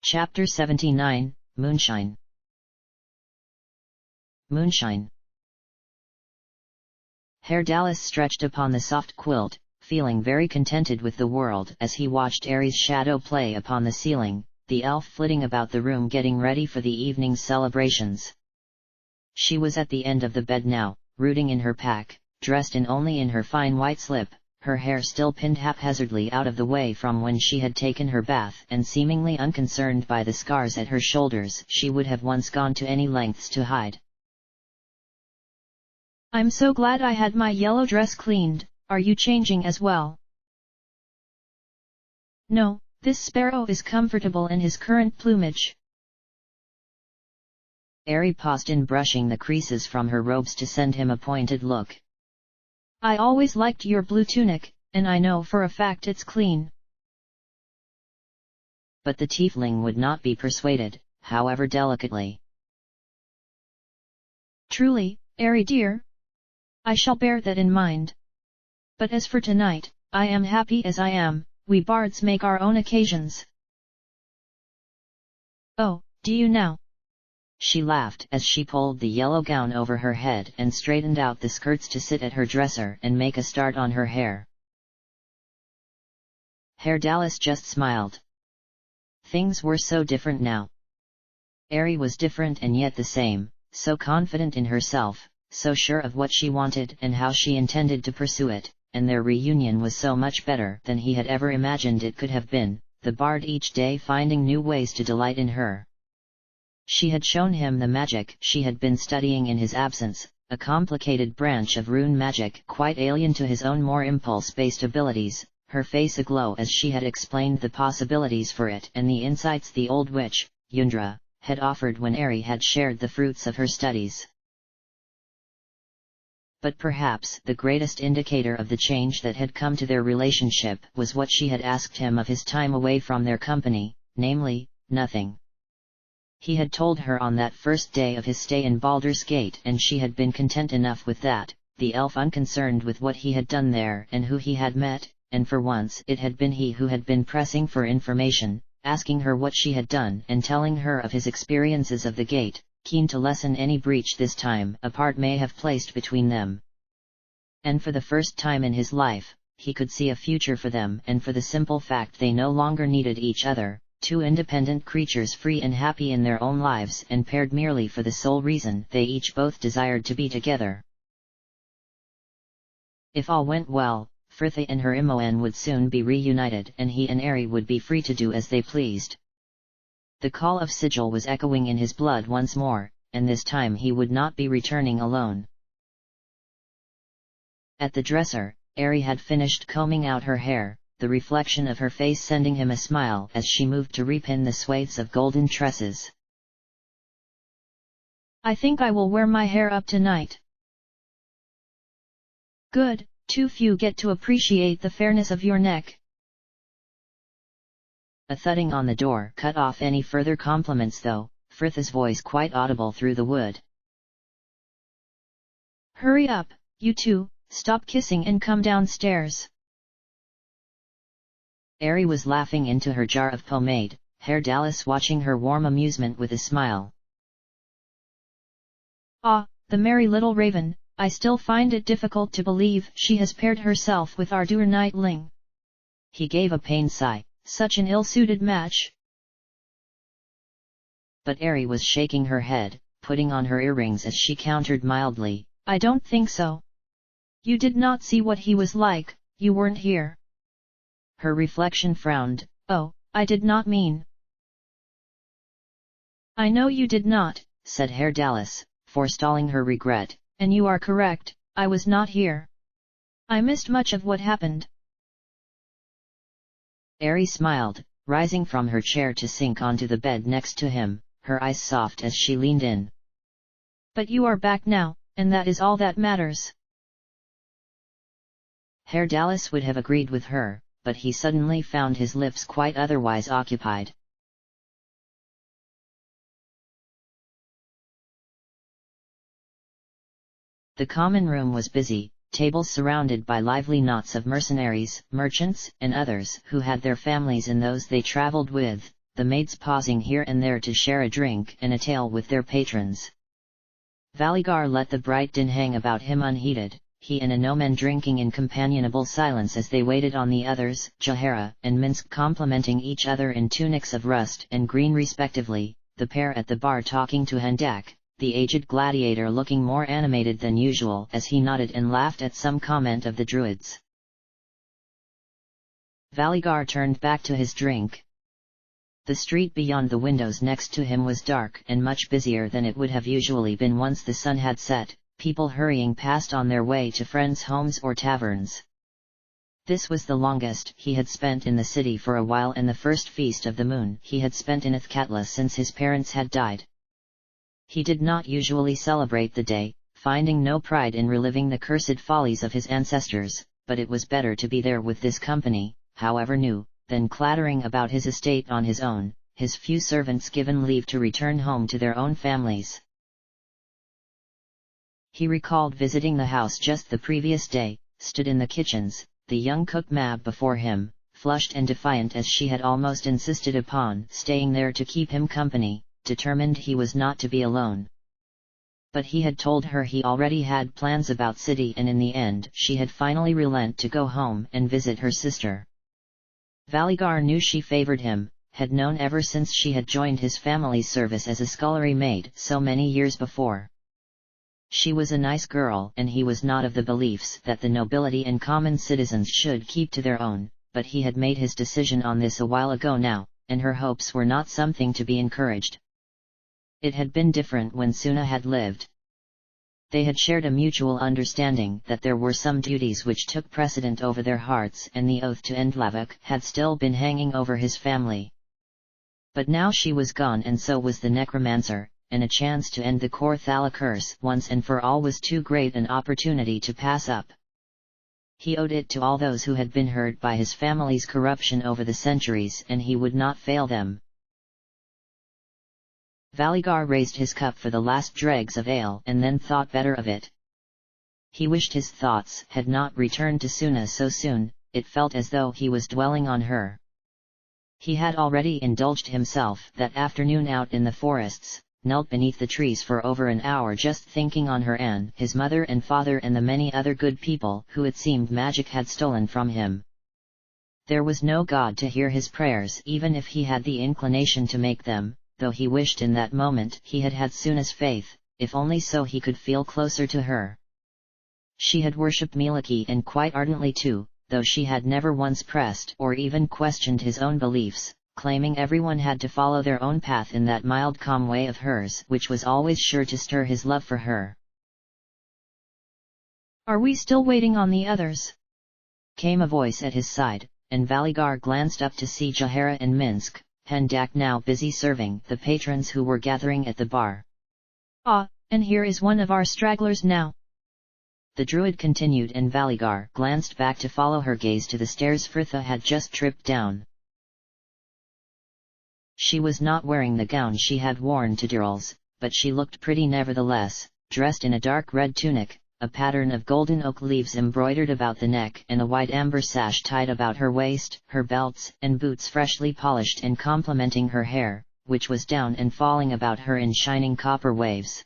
Chapter 79, Moonshine. Moonshine. Herr Dallas stretched upon the soft quilt, feeling very contented with the world as he watched Aries' shadow play upon the ceiling, the elf flitting about the room getting ready for the evening's celebrations. She was at the end of the bed now, rooting in her pack, dressed only in her fine white slip, her hair still pinned haphazardly out of the way from when she had taken her bath, and seemingly unconcerned by the scars at her shoulders she would have once gone to any lengths to hide. "I'm so glad I had my yellow dress cleaned. Are you changing as well?" "No, this sparrow is comfortable in his current plumage." Aerie paused in brushing the creases from her robes to send him a pointed look. "I always liked your blue tunic, and I know for a fact it's clean." But the tiefling would not be persuaded, however delicately. "Truly, Aerie dear? I shall bear that in mind. But as for tonight, I am happy as I am. We bards make our own occasions." "Oh, do you now?" She laughed as she pulled the yellow gown over her head and straightened out the skirts to sit at her dresser and make a start on her hair. Herr Dallas just smiled. Things were so different now. Aerie was different and yet the same, so confident in herself, so sure of what she wanted and how she intended to pursue it, and their reunion was so much better than he had ever imagined it could have been, the bard each day finding new ways to delight in her. She had shown him the magic she had been studying in his absence, a complicated branch of rune magic quite alien to his own more impulse-based abilities, her face aglow as she had explained the possibilities for it and the insights the old witch, Yundra, had offered when Aerie had shared the fruits of her studies. But perhaps the greatest indicator of the change that had come to their relationship was what she had asked him of his time away from their company, namely, nothing. He had told her on that first day of his stay in Baldur's Gate and she had been content enough with that, the elf unconcerned with what he had done there and who he had met, and for once it had been he who had been pressing for information, asking her what she had done and telling her of his experiences of the gate, keen to lessen any breach this time a part may have placed between them. And for the first time in his life, he could see a future for them and for the simple fact they no longer needed each other. Two independent creatures free and happy in their own lives and paired merely for the sole reason they each both desired to be together. If all went well, Frithia and her Imoen would soon be reunited and he and Aerie would be free to do as they pleased. The call of sigil was echoing in his blood once more, and this time he would not be returning alone. At the dresser, Aerie had finished combing out her hair, the reflection of her face sending him a smile as she moved to repin the swathes of golden tresses. "I think I will wear my hair up tonight." "Good, too few get to appreciate the fairness of your neck." A thudding on the door cut off any further compliments though, Frithia's voice quite audible through the wood. "Hurry up, you two, stop kissing and come downstairs." Aerie was laughing into her jar of pomade, Herr Dallas watching her warm amusement with a smile. "Ah, the merry little raven, I still find it difficult to believe she has paired herself with our dear Nightling." He gave a pained sigh, "Such an ill-suited match." But Aerie was shaking her head, putting on her earrings as she countered mildly, "I don't think so. You did not see what he was like, you weren't here." Her reflection frowned. "Oh, I did not mean." "I know you did not," said Herr Dallas, forestalling her regret, "and you are correct, I was not here. I missed much of what happened." Aerie smiled, rising from her chair to sink onto the bed next to him, her eyes soft as she leaned in. "But you are back now, and that is all that matters." Herr Dallas would have agreed with her, but he suddenly found his lips quite otherwise occupied. The common room was busy, tables surrounded by lively knots of mercenaries, merchants, and others who had their families in those they travelled with, the maids pausing here and there to share a drink and a tale with their patrons. Valigar let the bright din hang about him unheeded, he and Anomen drinking in companionable silence as they waited on the others, Jahara and Minsk complimenting each other in tunics of rust and green respectively, the pair at the bar talking to Hendak, the aged gladiator looking more animated than usual as he nodded and laughed at some comment of the druids. Valigar turned back to his drink. The street beyond the windows next to him was dark and much busier than it would have usually been once the sun had set, people hurrying past on their way to friends' homes or taverns. This was the longest he had spent in the city for a while and the first feast of the moon he had spent in Athkatla since his parents had died. He did not usually celebrate the day, finding no pride in reliving the cursed follies of his ancestors, but it was better to be there with this company, however new, than clattering about his estate on his own, his few servants given leave to return home to their own families. He recalled visiting the house just the previous day, stood in the kitchens, the young cook Mab before him, flushed and defiant as she had almost insisted upon staying there to keep him company, determined he was not to be alone. But he had told her he already had plans about city and in the end she had finally relented to go home and visit her sister. Valigar knew she favored him, had known ever since she had joined his family's service as a scullery maid so many years before. She was a nice girl and he was not of the beliefs that the nobility and common citizens should keep to their own, but he had made his decision on this a while ago now, and her hopes were not something to be encouraged. It had been different when Suna had lived. They had shared a mutual understanding that there were some duties which took precedent over their hearts and the oath to end Lavuk had still been hanging over his family. But now she was gone and so was the necromancer, and a chance to end the Korthala curse once and for all was too great an opportunity to pass up. He owed it to all those who had been hurt by his family's corruption over the centuries and he would not fail them. Valigar raised his cup for the last dregs of ale and then thought better of it. He wished his thoughts had not returned to Suna so soon, it felt as though he was dwelling on her. He had already indulged himself that afternoon out in the forests, knelt beneath the trees for over an hour just thinking on her and his mother and father and the many other good people who it seemed magic had stolen from him. There was no God to hear his prayers even if he had the inclination to make them, though he wished in that moment he had had Suna's faith, if only so he could feel closer to her. She had worshipped Milaki and quite ardently too, though she had never once pressed or even questioned his own beliefs, claiming everyone had to follow their own path in that mild calm way of hers which was always sure to stir his love for her. "Are we still waiting on the others?" came a voice at his side, and Valigar glanced up to see Jahara and Minsk, Hendak now busy serving the patrons who were gathering at the bar. "Ah, and here is one of our stragglers now," the druid continued, and Valigar glanced back to follow her gaze to the stairs Fritha had just tripped down. She was not wearing the gown she had worn to Dirls, but she looked pretty nevertheless, dressed in a dark red tunic, a pattern of golden oak leaves embroidered about the neck and a white amber sash tied about her waist, her belts and boots freshly polished and complementing her hair, which was down and falling about her in shining copper waves.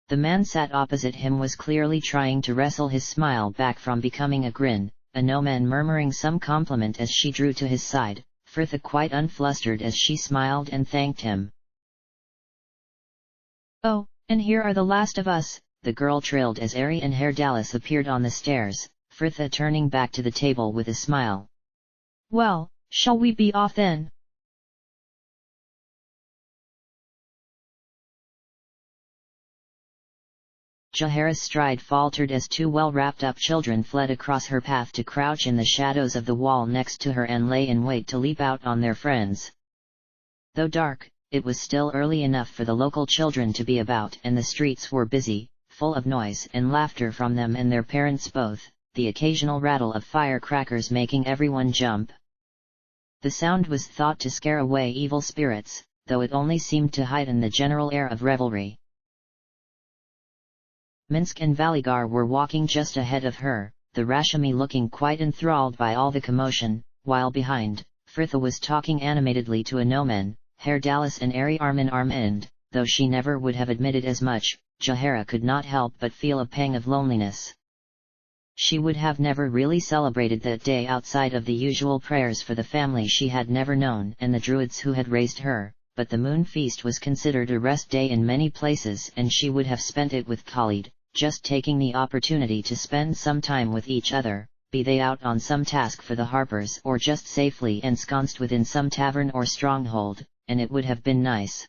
The man sat opposite him was clearly trying to wrestle his smile back from becoming a grin, Anomen murmuring some compliment as she drew to his side, Fritha quite unflustered as she smiled and thanked him. "Oh, and here are the last of us," the girl trilled as Ari and Herdalis appeared on the stairs, Fritha turning back to the table with a smile. "Well, shall we be off then?" Jahara's stride faltered as two well-wrapped-up children fled across her path to crouch in the shadows of the wall next to her and lay in wait to leap out on their friends. Though dark, it was still early enough for the local children to be about and the streets were busy, full of noise and laughter from them and their parents both, the occasional rattle of firecrackers making everyone jump. The sound was thought to scare away evil spirits, though it only seemed to heighten the general air of revelry. Minsk and Valigar were walking just ahead of her, the Rashami looking quite enthralled by all the commotion, while behind, Fritha was talking animatedly to a Nomen, Dallas and ARandomAudiobookAppeared, though she never would have admitted as much, Jahara could not help but feel a pang of loneliness. She would have never really celebrated that day outside of the usual prayers for the family she had never known and the druids who had raised her, but the moon feast was considered a rest day in many places and she would have spent it with Khalid, just taking the opportunity to spend some time with each other, be they out on some task for the Harpers or just safely ensconced within some tavern or stronghold, and it would have been nice.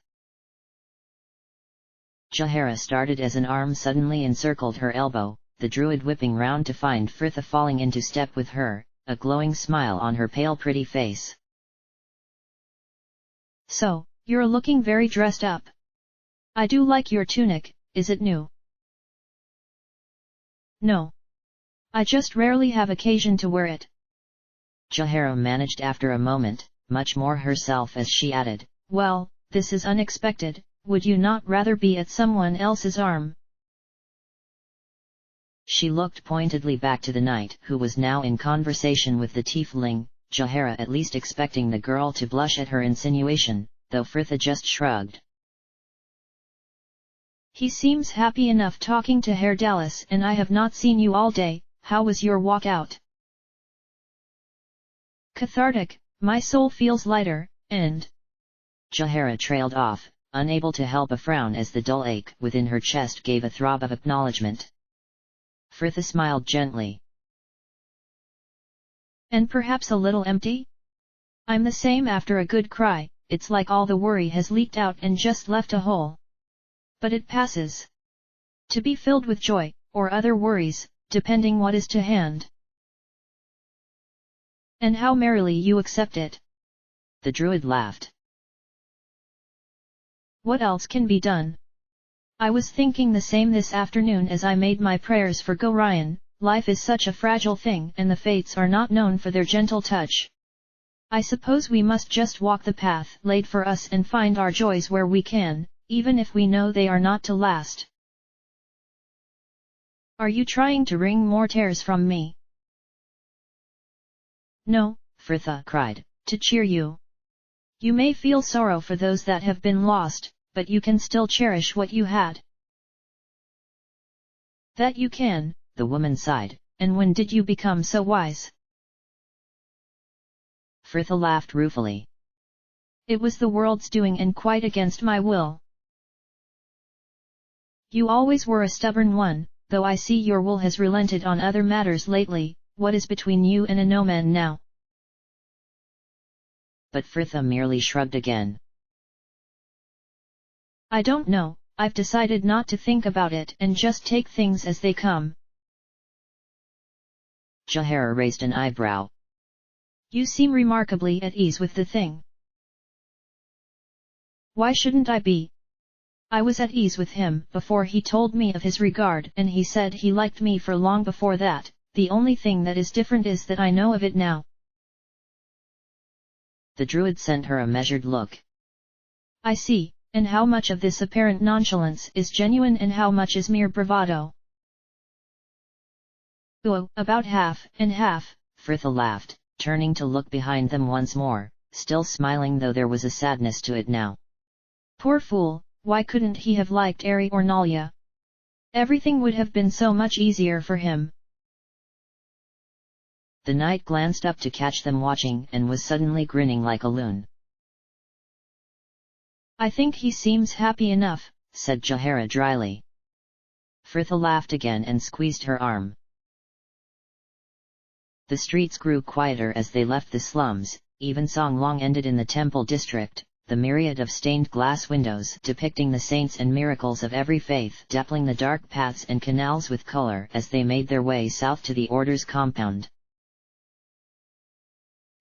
Jahara started as an arm suddenly encircled her elbow, the druid whipping round to find Fritha falling into step with her, a glowing smile on her pale pretty face. "So, you're looking very dressed up. I do like your tunic, is it new?" "No. I just rarely have occasion to wear it." Jahara managed after a moment, much more herself as she added, "Well, this is unexpected, would you not rather be at someone else's arm?" She looked pointedly back to the knight who was now in conversation with the tiefling, Jahara at least expecting the girl to blush at her insinuation, though Fritha just shrugged. "He seems happy enough talking to Dallas and I have not seen you all day, how was your walk out?" "Cathartic, my soul feels lighter, and..." Jahara trailed off, unable to help a frown as the dull ache within her chest gave a throb of acknowledgement. Fritha smiled gently. "And perhaps a little empty? I'm the same after a good cry, it's like all the worry has leaked out and just left a hole. But it passes. To be filled with joy, or other worries, depending what is to hand." "And how merrily you accept it." The druid laughed. "What else can be done? I was thinking the same this afternoon as I made my prayers for Gorion, life is such a fragile thing and the fates are not known for their gentle touch. I suppose we must just walk the path laid for us and find our joys where we can, even if we know they are not to last." "Are you trying to wring more tears from me?" "No," Fritha cried, "to cheer you. You may feel sorrow for those that have been lost, but you can still cherish what you had." "That you can," the woman sighed. "And when did you become so wise?" Fritha laughed ruefully. "It was the world's doing and quite against my will." "You always were a stubborn one, though I see your will has relented on other matters lately, what is between you and a no-man now?" But Fritha merely shrugged again. "I don't know, I've decided not to think about it and just take things as they come." Jahara raised an eyebrow. "You seem remarkably at ease with the thing." "Why shouldn't I be? I was at ease with him before he told me of his regard and he said he liked me for long before that, the only thing that is different is that I know of it now." The druid sent her a measured look. "I see, and how much of this apparent nonchalance is genuine and how much is mere bravado?" "Oh, about half and half," Fritha laughed, turning to look behind them once more, still smiling though there was a sadness to it now. "Poor fool, why couldn't he have liked Ari or Nalia? Everything would have been so much easier for him." The knight glanced up to catch them watching and was suddenly grinning like a loon. "I think he seems happy enough," said Jahara dryly. Fritha laughed again and squeezed her arm. The streets grew quieter as they left the slums, evensong long ended in the temple district, the myriad of stained glass windows depicting the saints and miracles of every faith dappling the dark paths and canals with color as they made their way south to the order's compound.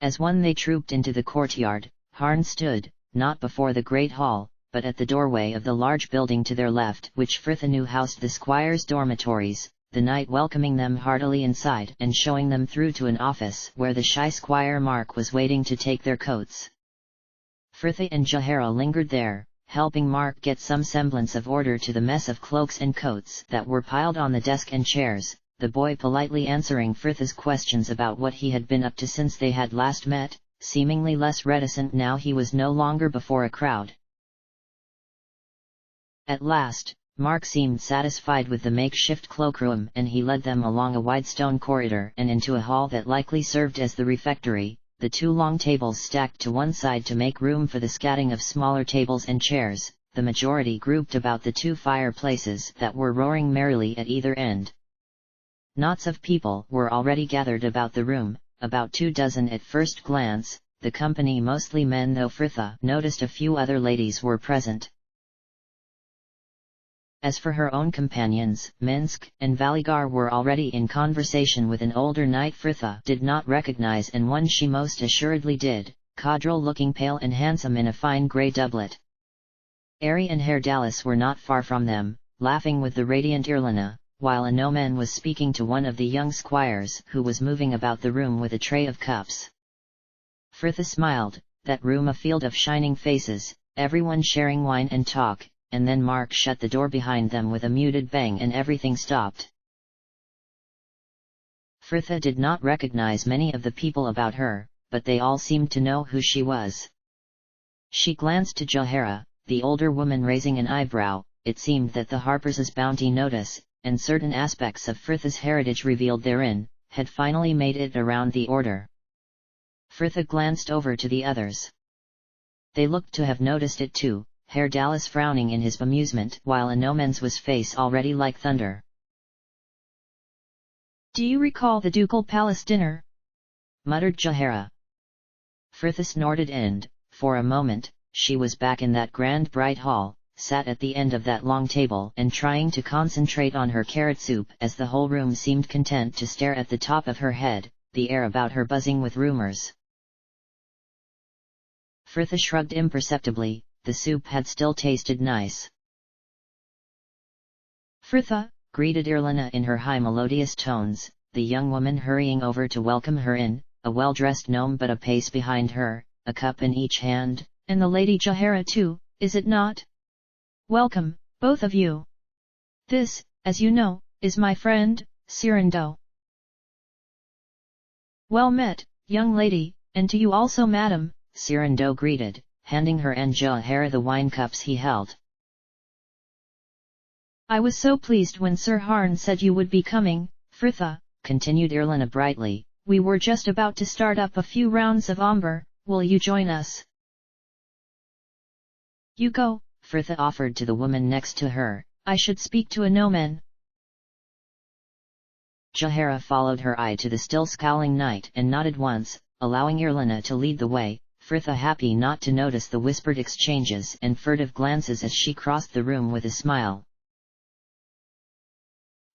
As one they trooped into the courtyard, Harn stood, not before the great hall, but at the doorway of the large building to their left which Fritha knew housed the squire's dormitories, the knight welcoming them heartily inside and showing them through to an office where the shy squire Mark was waiting to take their coats. Fritha and Jahara lingered there, helping Mark get some semblance of order to the mess of cloaks and coats that were piled on the desk and chairs, the boy politely answering Fritha's questions about what he had been up to since they had last met, seemingly less reticent now he was no longer before a crowd. At last, Mark seemed satisfied with the makeshift cloakroom, and he led them along a wide stone corridor and into a hall that likely served as the refectory, the two long tables stacked to one side to make room for the scatting of smaller tables and chairs, the majority grouped about the two fireplaces that were roaring merrily at either end. Knots of people were already gathered about the room, about 24 at first glance, the company mostly men, though Fritha noticed a few other ladies were present. As for her own companions, Minsk and Valigar were already in conversation with an older knight Fritha did not recognize, and one she most assuredly did, Kadril, looking pale and handsome in a fine grey doublet. Ari and Herr Dallas were not far from them, laughing with the radiant Irlina, while a Noman was speaking to one of the young squires who was moving about the room with a tray of cups. Fritha smiled, that room a field of shining faces, everyone sharing wine and talk, and then Mark shut the door behind them with a muted bang and everything stopped. Fritha did not recognize many of the people about her, but they all seemed to know who she was. She glanced to Jahara, the older woman, raising an eyebrow. It seemed that the Harpers' bounty notice, and certain aspects of Fritha's heritage revealed therein, had finally made it around the order. Fritha glanced over to the others. They looked to have noticed it too, Herr Dallas frowning in his bemusement, while Anoman's was face already like thunder. "Do you recall the ducal palace dinner?" muttered Jahara. Fritha snorted, and, for a moment, she was back in that grand bright hall, sat at the end of that long table and trying to concentrate on her carrot soup as the whole room seemed content to stare at the top of her head, the air about her buzzing with rumors. Fritha shrugged imperceptibly. The soup had still tasted nice. "Fritha," greeted Irlina in her high melodious tones, the young woman hurrying over to welcome her in, a well-dressed gnome but a pace behind her, a cup in each hand. "And the Lady Jahara too, is it not? Welcome, both of you. This, as you know, is my friend, Cirando." "Well met, young lady, and to you also, madam," Cirando greeted, handing her and Jahara the wine cups he held. "I was so pleased when Sir Harn said you would be coming, Fritha," continued Irlina brightly. "We were just about to start up a few rounds of Amber. Will you join us?" "You go," Fritha offered to the woman next to her. "I should speak to a Noman." Jahara followed her eye to the still scowling knight and nodded once, allowing Irlina to lead the way, Fritha happy not to notice the whispered exchanges and furtive glances as she crossed the room with a smile.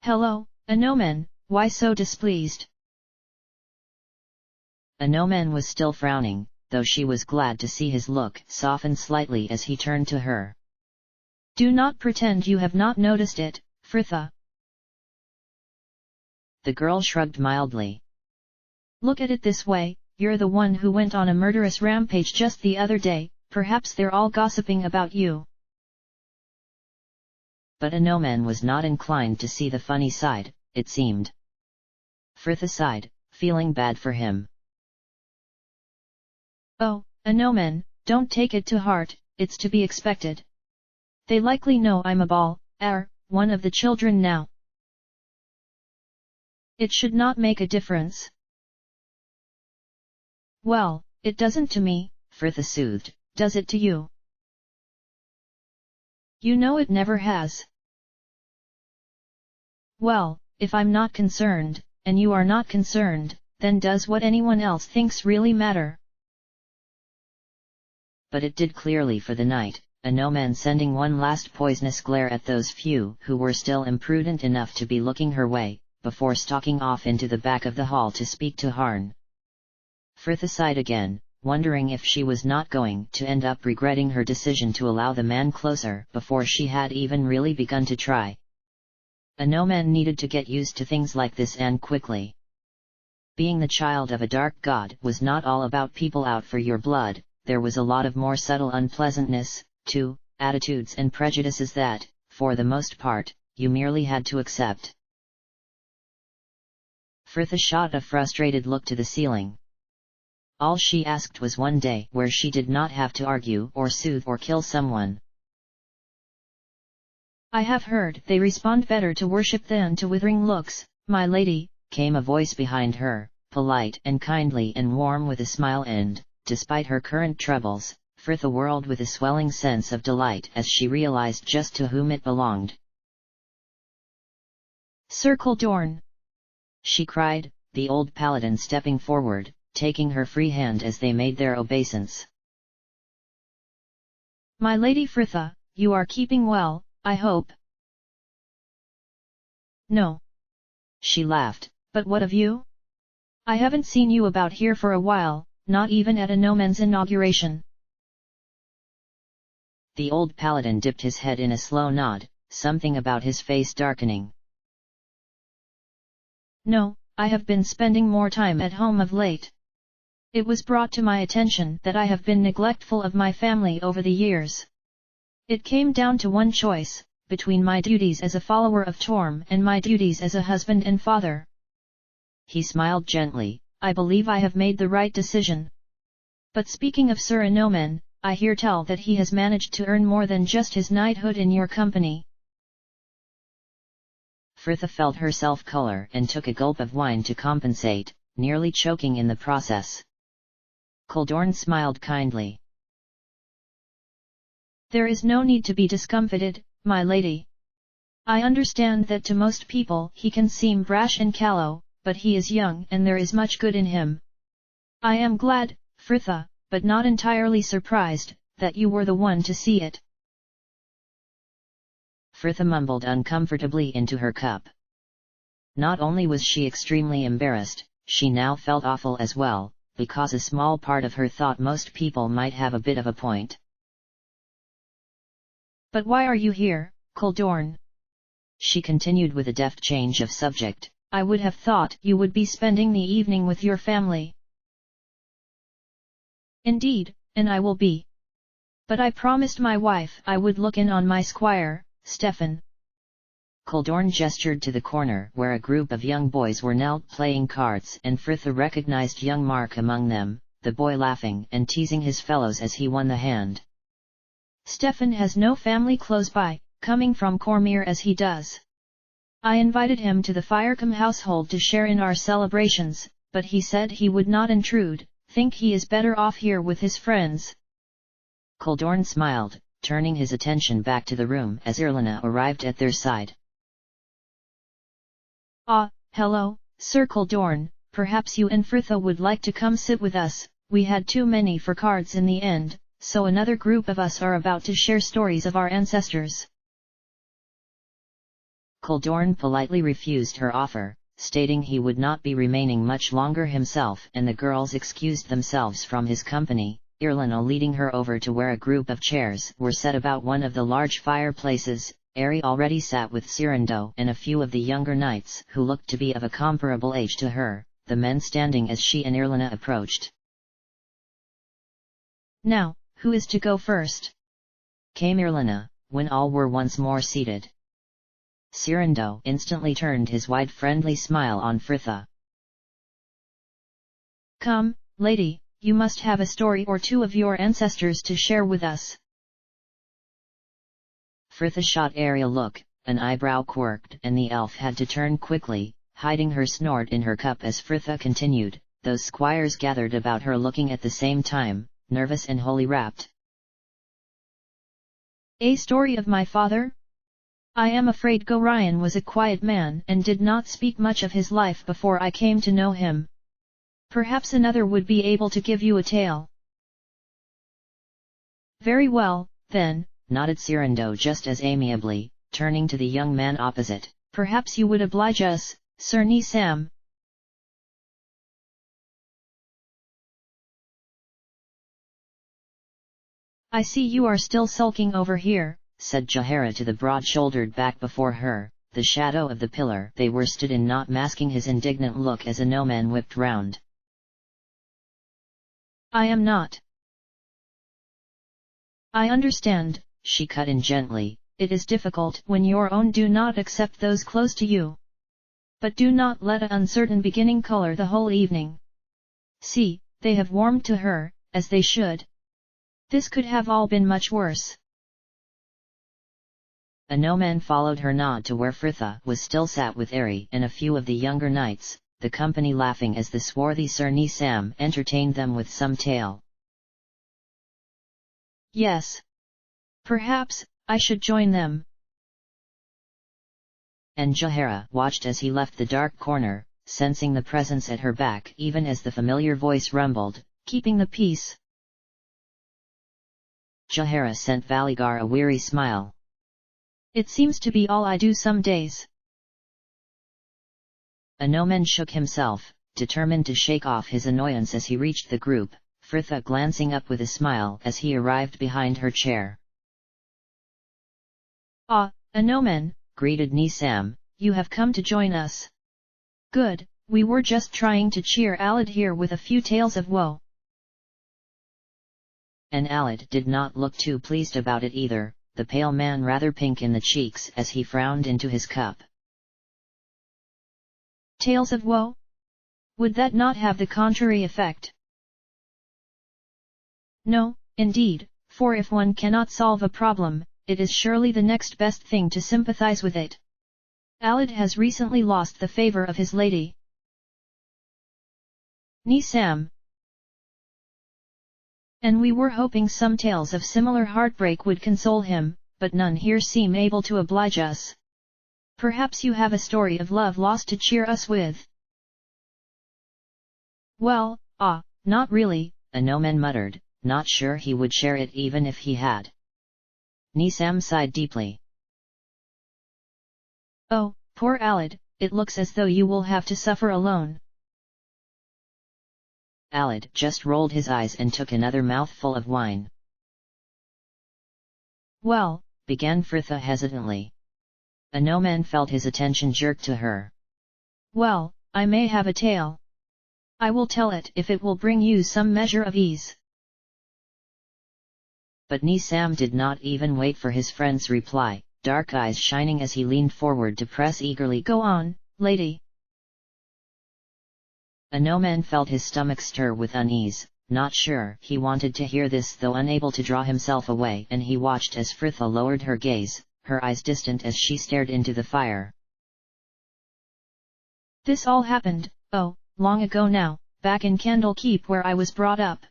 "Hello, Anoman, why so displeased?" Anoman was still frowning, though she was glad to see his look soften slightly as he turned to her. "Do not pretend you have not noticed it, Fritha." The girl shrugged mildly. "Look at it this way. You're the one who went on a murderous rampage just the other day, perhaps they're all gossiping about you." But Anoman was not inclined to see the funny side, it seemed. Fritha sighed, feeling bad for him. "Oh, Anoman, don't take it to heart, it's to be expected. They likely know I'm a one of the children now. It should not make a difference." "Well, it doesn't to me," Fritha soothed. "Does it to you?" "You know it never has." "Well, if I'm not concerned, and you are not concerned, then does what anyone else thinks really matter?" But it did clearly for the night, Anoman sending one last poisonous glare at those few who were still imprudent enough to be looking her way, before stalking off into the back of the hall to speak to Harn. Fritha sighed again, wondering if she was not going to end up regretting her decision to allow the man closer before she had even really begun to try. Anoman needed to get used to things like this, and quickly. Being the child of a dark god was not all about people out for your blood. There was a lot of more subtle unpleasantness, too, attitudes and prejudices that, for the most part, you merely had to accept. Fritha shot a frustrated look to the ceiling. All she asked was one day where she did not have to argue or soothe or kill someone. I have heard they respond better to worship than to withering looks, my lady, came a voice behind her, polite and kindly and warm with a smile, and, despite her current troubles, Frithha whirled with a swelling sense of delight as she realized just to whom it belonged. Sir Kildorn! She cried, the old paladin stepping forward, taking her free hand as they made their obeisance. My lady Frithha, you are keeping well, I hope? No. She laughed. But what of you? I haven't seen you about here for a while, not even at a nomen's inauguration. The old paladin dipped his head in a slow nod, something about his face darkening. No, I have been spending more time at home of late. It was brought to my attention that I have been neglectful of my family over the years. It came down to one choice, between my duties as a follower of Torm and my duties as a husband and father. He smiled gently. I believe I have made the right decision. But speaking of Sir Anomen, I hear tell that he has managed to earn more than just his knighthood in your company. Frithha felt herself color and took a gulp of wine to compensate, nearly choking in the process. Kildorn smiled kindly. There is no need to be discomfited, my lady. I understand that to most people he can seem brash and callow, but he is young and there is much good in him. I am glad, Frithha, but not entirely surprised, that you were the one to see it. Frithha mumbled uncomfortably into her cup. Not only was she extremely embarrassed, she now felt awful as well, because a small part of her thought most people might have a bit of a point. But why are you here, Kildorn? She continued with a deft change of subject. I would have thought you would be spending the evening with your family. Indeed, and I will be. But I promised my wife I would look in on my squire, Stefan. Kildorn gestured to the corner where a group of young boys were knelt playing cards, and Frithha recognized young Mark among them, the boy laughing and teasing his fellows as he won the hand. Stefan has no family close by, coming from Cormyr as he does. I invited him to the Firecombe household to share in our celebrations, but he said he would not intrude, think he is better off here with his friends. Kildorn smiled, turning his attention back to the room as Irlena arrived at their side. Ah, hello, Sir Kildorn, perhaps you and Frithha would like to come sit with us. We had too many for cards in the end, so another group of us are about to share stories of our ancestors. Kildorn politely refused her offer, stating he would not be remaining much longer himself, and the girls excused themselves from his company, Irlena leading her over to where a group of chairs were set about one of the large fireplaces. Ari already sat with Cyrando and a few of the younger knights who looked to be of a comparable age to her, the men standing as she and Irlena approached. Now, who is to go first? Came Irlena, when all were once more seated. Cyrando instantly turned his wide friendly smile on Frithha. Come, lady, you must have a story or two of your ancestors to share with us. Frithha shot Ari a look, an eyebrow quirked, and the elf had to turn quickly, hiding her snort in her cup as Frithha continued. Those squires gathered about her looking at the same time, nervous and wholly rapt. A story of my father? I am afraid Gorion was a quiet man and did not speak much of his life before I came to know him. Perhaps another would be able to give you a tale. Very well, then, nodded Cyrando just as amiably, turning to the young man opposite. Perhaps you would oblige us, Sir Nisam. I see you are still sulking over here, said Jahara to the broad-shouldered back before her, the shadow of the pillar they were stood in not masking his indignant look as a no-man whipped round. I am not. I understand, she cut in gently. It is difficult when your own do not accept those close to you. But do not let an uncertain beginning color the whole evening. See, They have warmed to her, as they should. This could have all been much worse. A no-man followed her nod to where Fritha was still sat with Ari and a few of the younger knights, the company laughing as the swarthy Sir Nisam entertained them with some tale. Yes. Perhaps, I should join them. And Jahara watched as he left the dark corner, sensing the presence at her back even as the familiar voice rumbled, keeping the peace. Jahara sent Valigar a weary smile. It seems to be all I do some days. A no-man shook himself, determined to shake off his annoyance as he reached the group, Fritha glancing up with a smile as he arrived behind her chair. Ah, a no-man, greeted Nisam, you have come to join us. Good, we were just trying to cheer Alid here with a few tales of woe. And Alid did not look too pleased about it either, the pale man rather pink in the cheeks as he frowned into his cup. Tales of woe? Would that not have the contrary effect? No, indeed, for if one cannot solve a problem, it is surely the next best thing to sympathize with it. Alid has recently lost the favor of his lady, Nisam. And we were hoping some tales of similar heartbreak would console him, but none here seem able to oblige us. Perhaps you have a story of love lost to cheer us with? Well, not really, a no-man muttered, not sure he would share it even if he had. Nisam sighed deeply. Oh, poor Alid, it looks as though you will have to suffer alone. Alid just rolled his eyes and took another mouthful of wine. Well, began Fritha hesitantly. A no-man felt his attention jerked to her. Well, I may have a tale. I will tell it if it will bring you some measure of ease. But Nisam did not even wait for his friend's reply, dark eyes shining as he leaned forward to press eagerly. Go on, lady. A no-man felt his stomach stir with unease, not sure he wanted to hear this though unable to draw himself away, and he watched as Fritha lowered her gaze, her eyes distant as she stared into the fire. This all happened, long ago now, back in Candlekeep where I was brought up.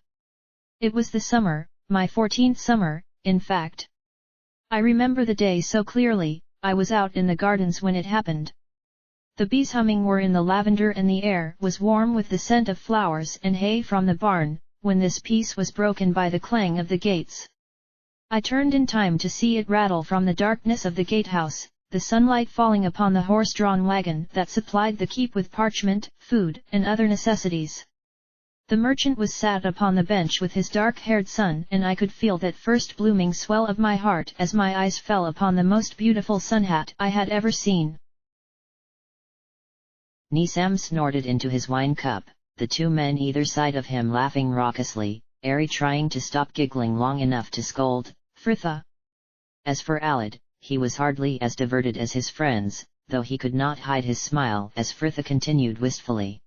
It was the summer, my 14th summer, in fact. I remember the day so clearly, I was out in the gardens when it happened. The bees humming were in the lavender and the air was warm with the scent of flowers and hay from the barn, when this peace was broken by the clang of the gates. I turned in time to see it rattle from the darkness of the gatehouse, the sunlight falling upon the horse-drawn wagon that supplied the keep with parchment, food, and other necessities. The merchant was sat upon the bench with his dark-haired son, and I could feel that first blooming swell of my heart as my eyes fell upon the most beautiful sunhat I had ever seen. Nisam snorted into his wine cup, the two men either side of him laughing raucously, Ari trying to stop giggling long enough to scold Fritha. As for Alid, he was hardly as diverted as his friends, though he could not hide his smile as Fritha continued wistfully.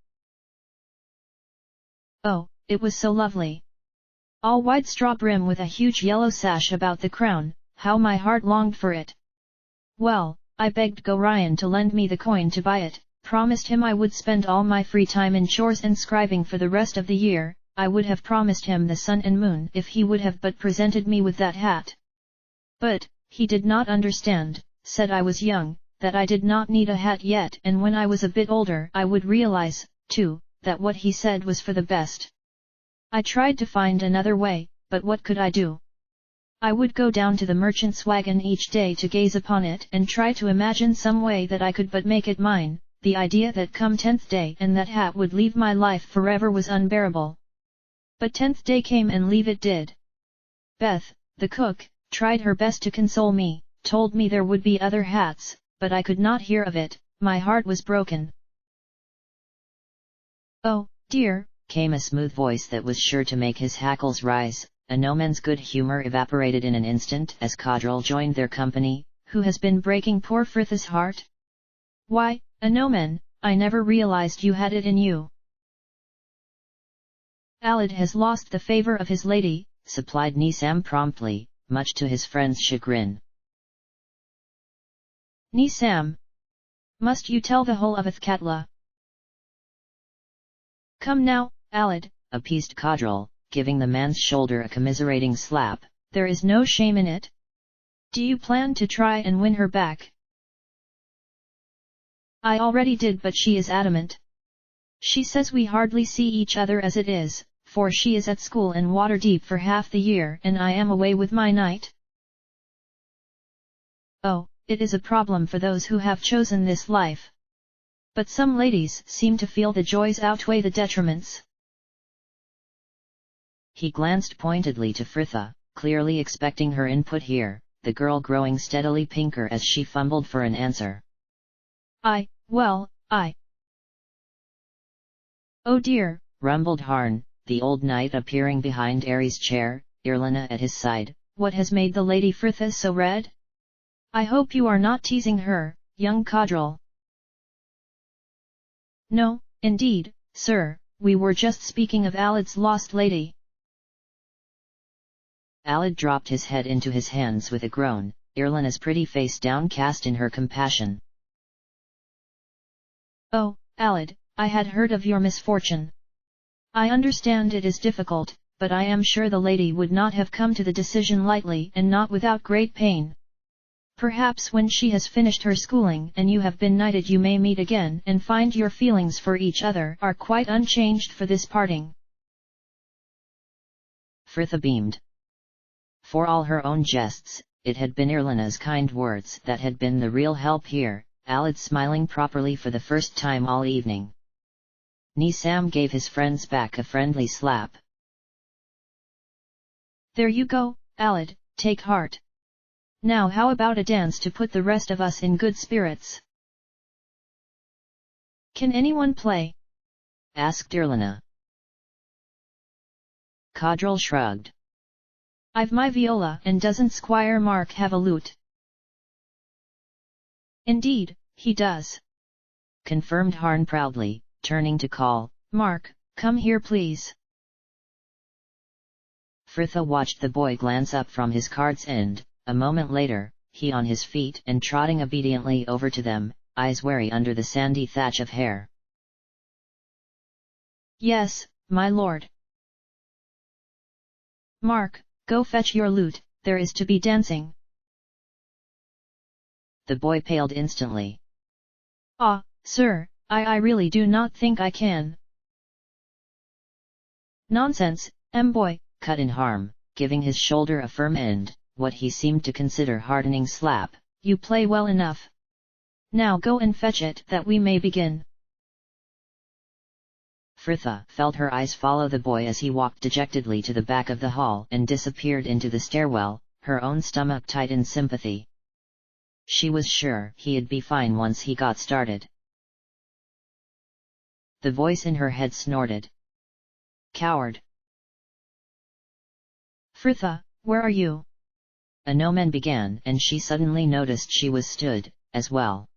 Oh, it was so lovely. All white straw brim with a huge yellow sash about the crown, how my heart longed for it. Well, I begged Gorion to lend me the coin to buy it, promised him I would spend all my free time in chores and scribing for the rest of the year. I would have promised him the sun and moon if he would have but presented me with that hat. But, he did not understand, said I was young, that I did not need a hat yet, and when I was a bit older I would realize, too, that what he said was for the best. I tried to find another way, but what could I do? I would go down to the merchant's wagon each day to gaze upon it and try to imagine some way that I could but make it mine. The idea that come 10th day and that hat would leave my life forever was unbearable. But 10th day came and leave it did. Beth, the cook, tried her best to console me, told me there would be other hats, but I could not hear of it, my heart was broken. Oh, dear, came a smooth voice that was sure to make his hackles rise. A no-man's good humor evaporated in an instant as Caudrel joined their company. Who has been breaking poor Fritha's heart? Why, a no-man, I never realized you had it in you. Alid has lost the favor of his lady, supplied Nisam promptly, much to his friend's chagrin. Nisam! Must you tell the whole of Athkatla? Come now, Alid, appeased Kadril, giving the man's shoulder a commiserating slap. There is no shame in it. Do you plan to try and win her back? I already did, but she is adamant. She says we hardly see each other as it is, for she is at school in Waterdeep for half the year and I am away with my knight. Oh, it is a problem for those who have chosen this life. But some ladies seem to feel the joys outweigh the detriments. He glanced pointedly to Fritha, clearly expecting her input here, the girl growing steadily pinker as she fumbled for an answer. Oh dear, rumbled Harn, the old knight appearing behind Ares' chair, Irlina at his side. What has made the Lady Fritha so red? I hope you are not teasing her, young Kadril. No, indeed, sir, we were just speaking of Alid's lost lady. Alid dropped his head into his hands with a groan, Irlina's pretty face downcast in her compassion. Oh, Alid, I had heard of your misfortune. I understand it is difficult, but I am sure the lady would not have come to the decision lightly and not without great pain. Perhaps when she has finished her schooling and you have been knighted you may meet again and find your feelings for each other are quite unchanged for this parting. Fritha beamed. For all her own jests, it had been Irlina's kind words that had been the real help here, Alid smiling properly for the first time all evening. Nisam gave his friend's back a friendly slap. There you go, Alid, take heart. Now how about a dance to put the rest of us in good spirits? Can anyone play? Asked Irlina. Kadril shrugged. I've my viola, and doesn't Squire Mark have a lute? Indeed, he does. Confirmed Harn proudly, turning to call, Mark, come here please. Fritha watched the boy glance up from his card's end, a moment later, he on his feet and trotting obediently over to them, eyes wary under the sandy thatch of hair. Yes, my lord. Mark, go fetch your lute, there is to be dancing. The boy paled instantly. Ah, sir, I really do not think I can. Nonsense, boy, cut in Harm, giving his shoulder a firm end, what he seemed to consider hardening slap. You play well enough. Now go and fetch it that we may begin. Fritha felt her eyes follow the boy as he walked dejectedly to the back of the hall and disappeared into the stairwell, her own stomach tight in sympathy. She was sure he'd be fine once he got started. The voice in her head snorted. Coward! Fritha, where are you? A nomen began and she suddenly noticed she was stood, as well.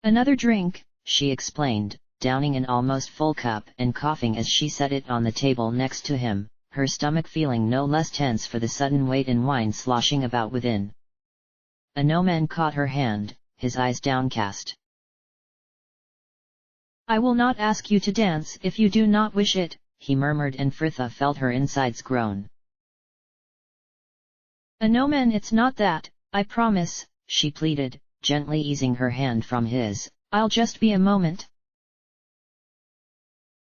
Another drink, she explained, downing an almost full cup and coughing as she set it on the table next to him, her stomach feeling no less tense for the sudden weight and wine sloshing about within. A nomen caught her hand, his eyes downcast. I will not ask you to dance if you do not wish it, he murmured, and Fritha felt her insides groan. A nomen, it's not that, I promise, she pleaded, gently easing her hand from his. I'll just be a moment.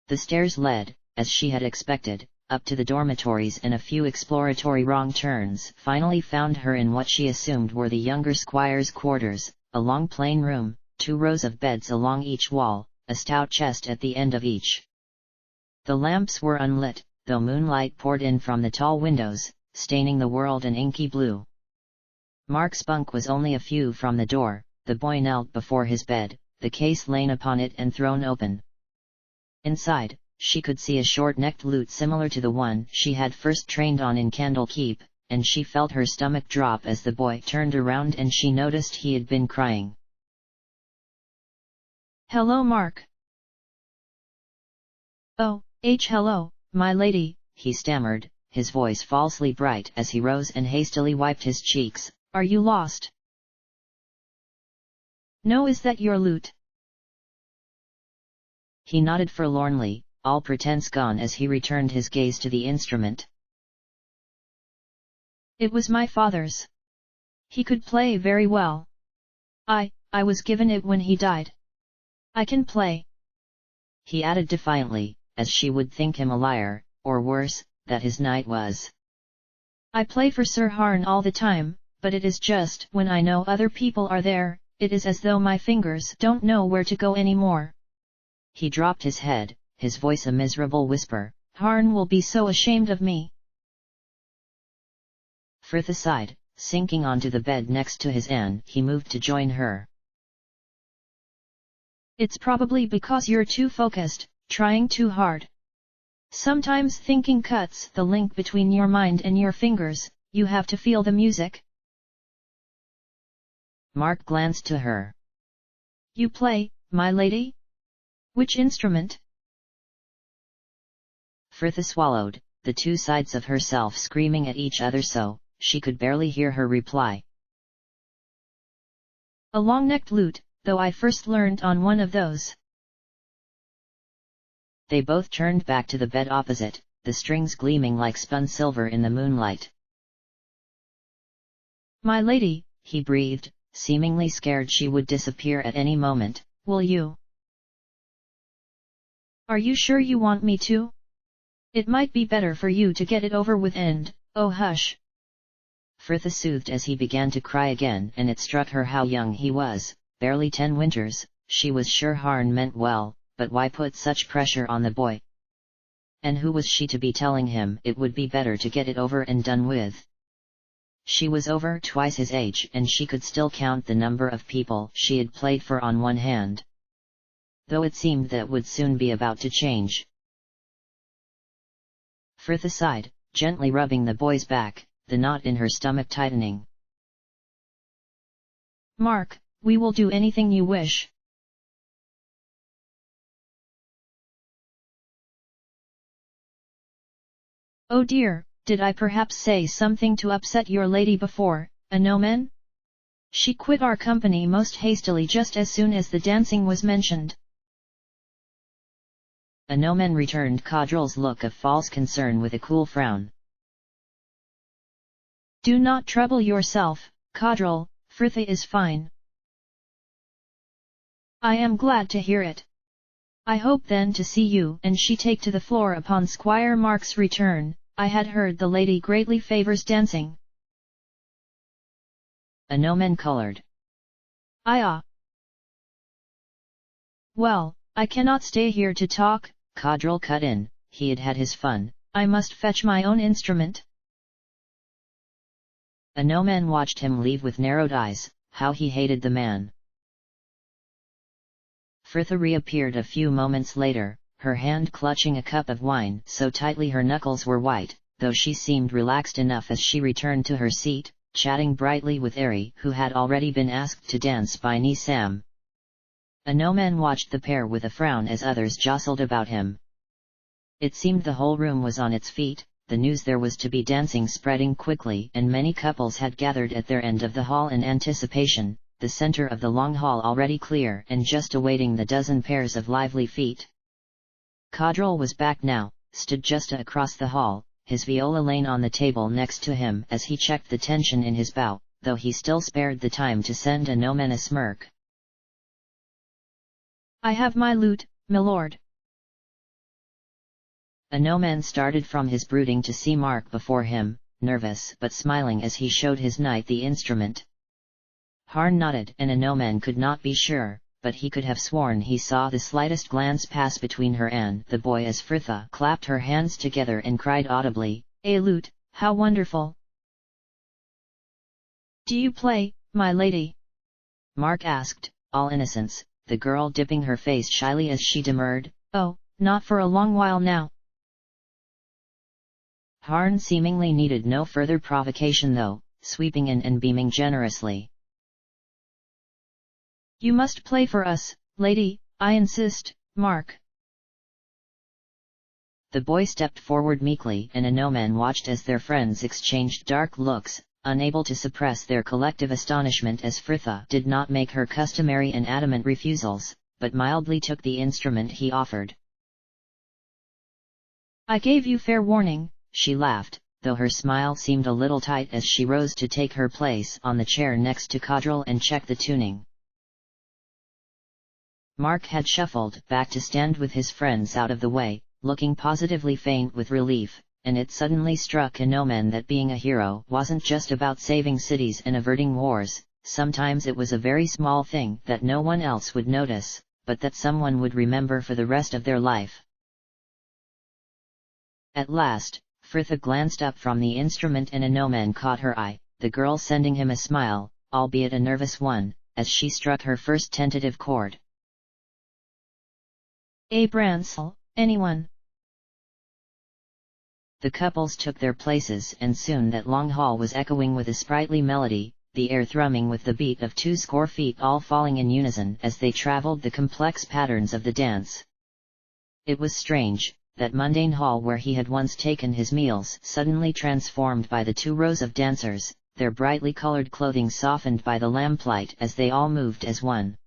The stairs led, as she had expected, up to the dormitories, and a few exploratory wrong turns finally found her in what she assumed were the younger squire's quarters, a long plain room, 2 rows of beds along each wall, a stout chest at the end of each. The lamps were unlit, though moonlight poured in from the tall windows, staining the world an inky blue. Mark's bunk was only a few from the door. The boy knelt before his bed, the case lain upon it and thrown open. Inside, she could see a short-necked lute similar to the one she had first trained on in Candlekeep, and she felt her stomach drop as the boy turned around and she noticed he had been crying. Hello, Mark. Oh, Hello, my lady, he stammered, his voice falsely bright as he rose and hastily wiped his cheeks. Are you lost? No, is that your lute? He nodded forlornly, all pretense gone as he returned his gaze to the instrument. It was my father's. He could play very well. I was given it when he died. I can play. He added defiantly, as she would think him a liar, or worse, that his knight was. I play for Sir Harn all the time, but it is just when I know other people are there, it is as though my fingers don't know where to go anymore. He dropped his head, his voice a miserable whisper. Harn will be so ashamed of me. Frith sighed, sinking onto the bed next to his Anne. He moved to join her. It's probably because you're too focused, trying too hard. Sometimes thinking cuts the link between your mind and your fingers, you have to feel the music. Mark glanced to her. You play, my lady? Which instrument? Frith swallowed, the two sides of herself screaming at each other so, she could barely hear her reply. A long-necked lute, though I first learned on one of those. They both turned back to the bed opposite, the strings gleaming like spun silver in the moonlight. My lady, he breathed, seemingly scared she would disappear at any moment. Will you? Are you sure you want me to? It might be better for you to get it over with and, oh hush. Frith soothed as he began to cry again, and it struck her how young he was, barely 10 winters. She was sure Harn meant well, but why put such pressure on the boy? And who was she to be telling him it would be better to get it over and done with? She was over twice his age and she could still count the number of people she had played for on one hand. Though it seemed that would soon be about to change. Frith sighed, gently rubbing the boy's back, the knot in her stomach tightening. Mark, we will do anything you wish. Oh dear, did I perhaps say something to upset your lady before, Anomen? She quit our company most hastily just as soon as the dancing was mentioned. Anomen returned Caudrel's look of false concern with a cool frown. Do not trouble yourself, Caudrel, Frith is fine. I am glad to hear it. I hope then to see you and she take to the floor upon Squire Mark's return. I had heard the lady greatly favors dancing. Anomen colored. Well, I cannot stay here to talk, Caudrel cut in, he had had his fun. I must fetch my own instrument. Anomen watched him leave with narrowed eyes, how he hated the man. Frith reappeared a few moments later, her hand clutching a cup of wine so tightly her knuckles were white, though she seemed relaxed enough as she returned to her seat, chatting brightly with Ari, who had already been asked to dance by Nisam. Anomen watched the pair with a frown as others jostled about him. It seemed the whole room was on its feet, the news there was to be dancing spreading quickly and many couples had gathered at their end of the hall in anticipation, the center of the long hall already clear and just awaiting the dozen pairs of lively feet. Caudrel was back now, stood just across the hall, his viola laying on the table next to him as he checked the tension in his bow, though he still spared the time to send Anomen a smirk. I have my lute, milord. Anomen started from his brooding to see Mark before him, nervous but smiling as he showed his knight the instrument. Harn nodded and Anomen could not be sure, but he could have sworn he saw the slightest glance pass between her and the boy as Fritha clapped her hands together and cried audibly, "A lute, how wonderful! Do you play, my lady?" Mark asked, all innocence, the girl dipping her face shyly as she demurred, "Oh, not for a long while now." Harn seemingly needed no further provocation though, sweeping in and beaming generously. "You must play for us, lady, I insist, Mark." The boy stepped forward meekly and Anoman watched as their friends exchanged dark looks, unable to suppress their collective astonishment as Fritha did not make her customary and adamant refusals, but mildly took the instrument he offered. I gave you fair warning, she laughed, though her smile seemed a little tight as she rose to take her place on the chair next to Kadril and check the tuning. Mark had shuffled back to stand with his friends out of the way, looking positively faint with relief, and it suddenly struck Anoman that being a hero wasn't just about saving cities and averting wars. Sometimes it was a very small thing that no one else would notice, but that someone would remember for the rest of their life. At last, Fritha glanced up from the instrument and Anoman caught her eye, the girl sending him a smile, albeit a nervous one, as she struck her first tentative chord. Bransel, anyone? The couples took their places and soon that long hall was echoing with a sprightly melody, the air thrumming with the beat of 20 feet all falling in unison as they traveled the complex patterns of the dance. It was strange, that mundane hall where he had once taken his meals suddenly transformed by the 2 rows of dancers, their brightly colored clothing softened by the lamplight as they all moved as one.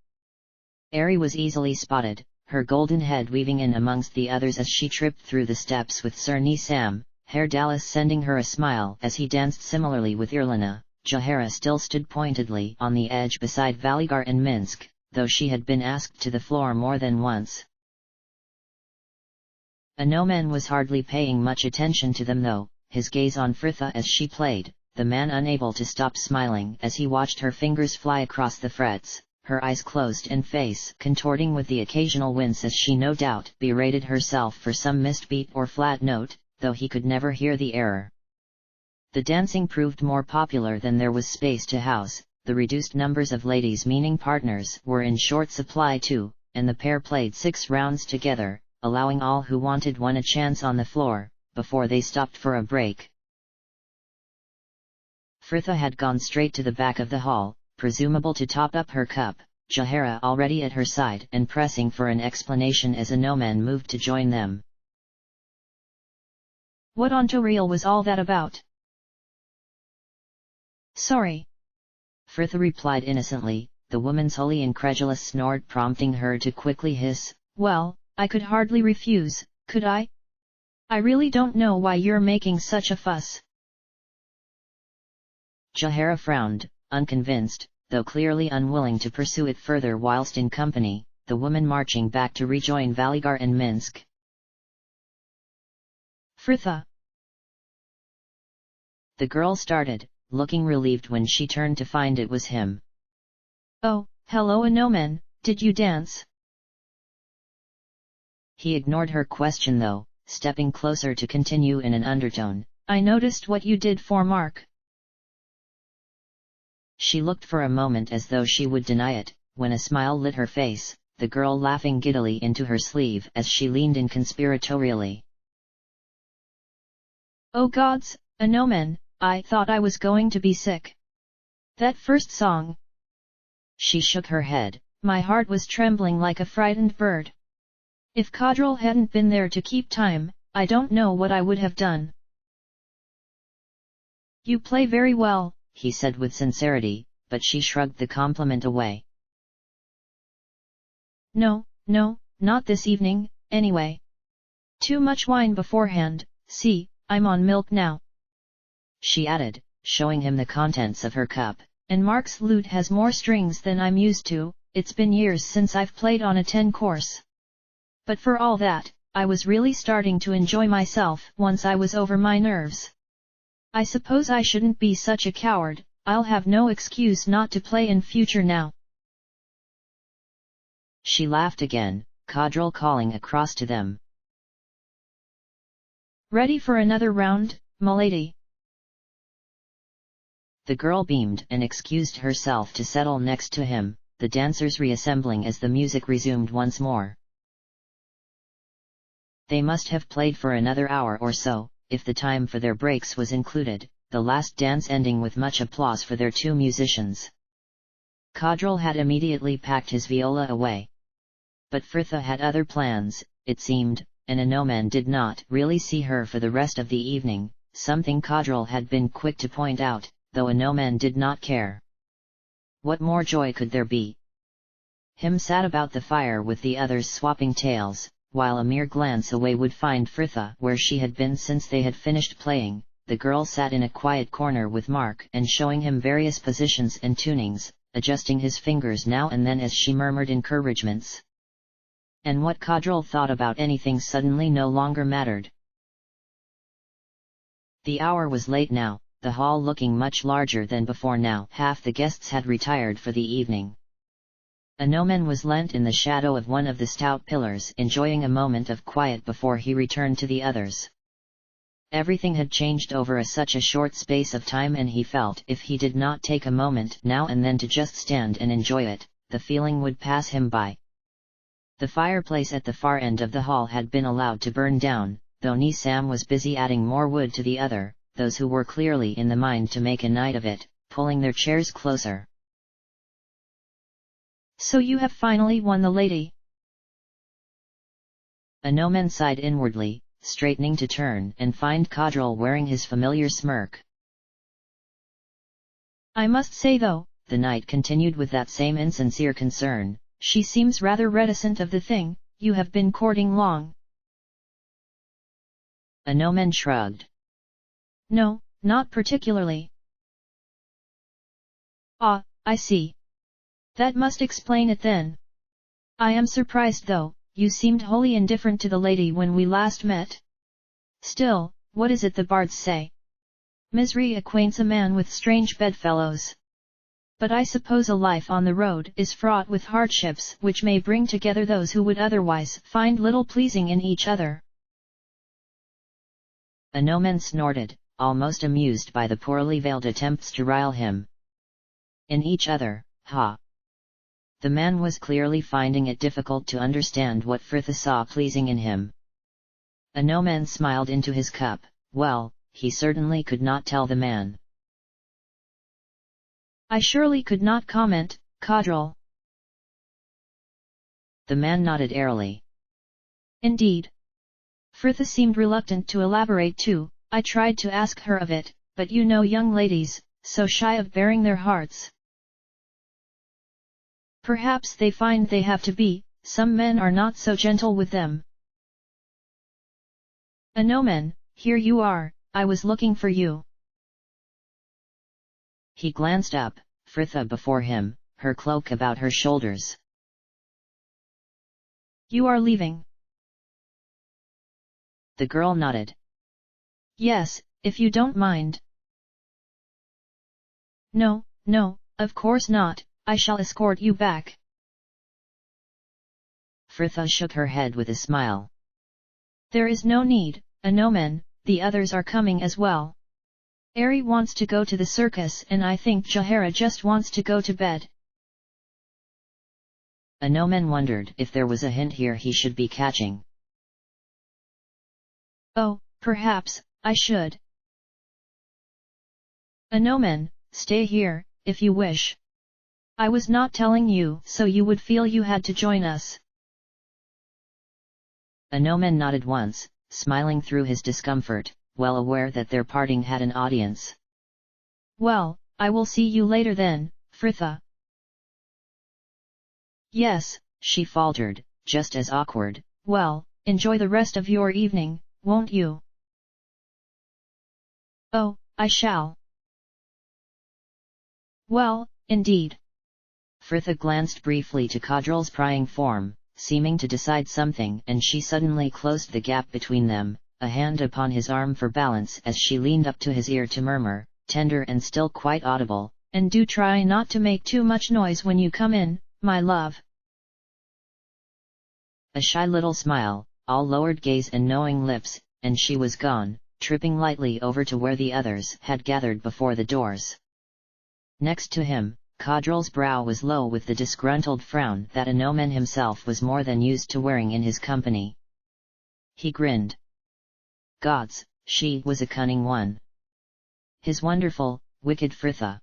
Ari was easily spotted, her golden head weaving in amongst the others as she tripped through the steps with Sir Nisam, Herr Dallas sending her a smile as he danced similarly with Irlina. Jahara still stood pointedly on the edge beside Valigar and Minsk, though she had been asked to the floor more than once. Anoman was hardly paying much attention to them though, his gaze on Fritha as she played, the man unable to stop smiling as he watched her fingers fly across the frets, her eyes closed and face contorting with the occasional wince as she no doubt berated herself for some missed beat or flat note, though he could never hear the error. The dancing proved more popular than there was space to house, the reduced numbers of ladies meaning partners were in short supply too, and the pair played 6 rounds together, allowing all who wanted one a chance on the floor, before they stopped for a break. Fritha had gone straight to the back of the hall, presumable to top up her cup, Jahara already at her side and pressing for an explanation as Anoman moved to join them. What on Toriel was all that about? Sorry. Fritha replied innocently, the woman's wholly incredulous snort prompting her to quickly hiss, Well, I could hardly refuse, could I? I really don't know why you're making such a fuss. Jahara frowned, unconvinced, though clearly unwilling to pursue it further whilst in company, the woman marching back to rejoin Valigar and Minsk. Fritha. The girl started, looking relieved when she turned to find it was him. Oh, hello Anoman, did you dance? He ignored her question though, stepping closer to continue in an undertone. I noticed what you did for Mark. She looked for a moment as though she would deny it, when a smile lit her face, the girl laughing giddily into her sleeve as she leaned in conspiratorially. Oh gods, Anoman, I thought I was going to be sick. That first song. She shook her head. My heart was trembling like a frightened bird. If Kadril hadn't been there to keep time, I don't know what I would have done. You play very well, he said with sincerity, but she shrugged the compliment away. No, not this evening, anyway. Too much wine beforehand, see, I'm on milk now. She added, showing him the contents of her cup. And Mark's lute has more strings than I'm used to, it's been years since I've played on a 10-course. But for all that, I was really starting to enjoy myself once I was over my nerves. I suppose I shouldn't be such a coward, I'll have no excuse not to play in future now. She laughed again, Kadril calling across to them. Ready for another round, m'lady? The girl beamed and excused herself to settle next to him, the dancers reassembling as the music resumed once more. They must have played for another hour or so, if the time for their breaks was included, the last dance ending with much applause for their 2 musicians. Kadril had immediately packed his viola away. But Fritha had other plans, it seemed, and Anoman did not really see her for the rest of the evening, something Kadril had been quick to point out, though Anoman did not care. What more joy could there be? Him sat about the fire with the others swapping tales, while a mere glance away would find Fritha where she had been since they had finished playing. The girl sat in a quiet corner with Mark and showing him various positions and tunings, adjusting his fingers now and then as she murmured encouragements. And what Kadril thought about anything suddenly no longer mattered. The hour was late now, the hall looking much larger than before now. Half the guests had retired for the evening. Anoman was leant in the shadow of one of the stout pillars, enjoying a moment of quiet before he returned to the others. Everything had changed over such a short space of time, and he felt if he did not take a moment now and then to just stand and enjoy it, the feeling would pass him by. The fireplace at the far end of the hall had been allowed to burn down, though Nisam was busy adding more wood to the other, those who were clearly in the mind to make a night of it, pulling their chairs closer. So you have finally won the lady? Anoman sighed inwardly, straightening to turn and find Kadril wearing his familiar smirk. I must say though, the knight continued with that same insincere concern, she seems rather reticent of the thing. You have been courting long. Anoman shrugged. No, not particularly. Ah, I see. That must explain it then. I am surprised though, you seemed wholly indifferent to the lady when we last met. Still, what is it the bards say? Misery acquaints a man with strange bedfellows. But I suppose a life on the road is fraught with hardships which may bring together those who would otherwise find little pleasing in each other. Anoman snorted, almost amused by the poorly veiled attempts to rile him. In each other, ha! The man was clearly finding it difficult to understand what Fritha saw pleasing in him. Anoman smiled into his cup. Well, he certainly could not tell the man. I surely could not comment, Kadril. The man nodded airily. Indeed. Fritha seemed reluctant to elaborate too. I tried to ask her of it, but you know young ladies, so shy of baring their hearts. Perhaps they find they have to be, some men are not so gentle with them. Anoman, here you are, I was looking for you. He glanced up, Fritha before him, her cloak about her shoulders. You are leaving? The girl nodded. Yes, if you don't mind. No, no, of course not, I shall escort you back. Fritha shook her head with a smile. There is no need, Anoman, the others are coming as well. Ari wants to go to the circus and I think Jahara just wants to go to bed. Anoman wondered if there was a hint here he should be catching. Oh, perhaps, I should. Anoman, stay here, if you wish. I was not telling you so you would feel you had to join us. Anoman nodded once, smiling through his discomfort, well aware that their parting had an audience. Well, I will see you later then, Fritha. Yes, she faltered, just as awkward. Well, enjoy the rest of your evening, won't you? Oh, I shall. Well, indeed. Fritha glanced briefly to Kadril's prying form, seeming to decide something, and she suddenly closed the gap between them, a hand upon his arm for balance as she leaned up to his ear to murmur, tender and still quite audible, and do try not to make too much noise when you come in, my love. A shy little smile, all lowered gaze and knowing lips, and she was gone, tripping lightly over to where the others had gathered before the doors. Next to him, Kadril's brow was low with the disgruntled frown that Anoman himself was more than used to wearing in his company. He grinned. Gods, she was a cunning one. His wonderful, wicked Fritha.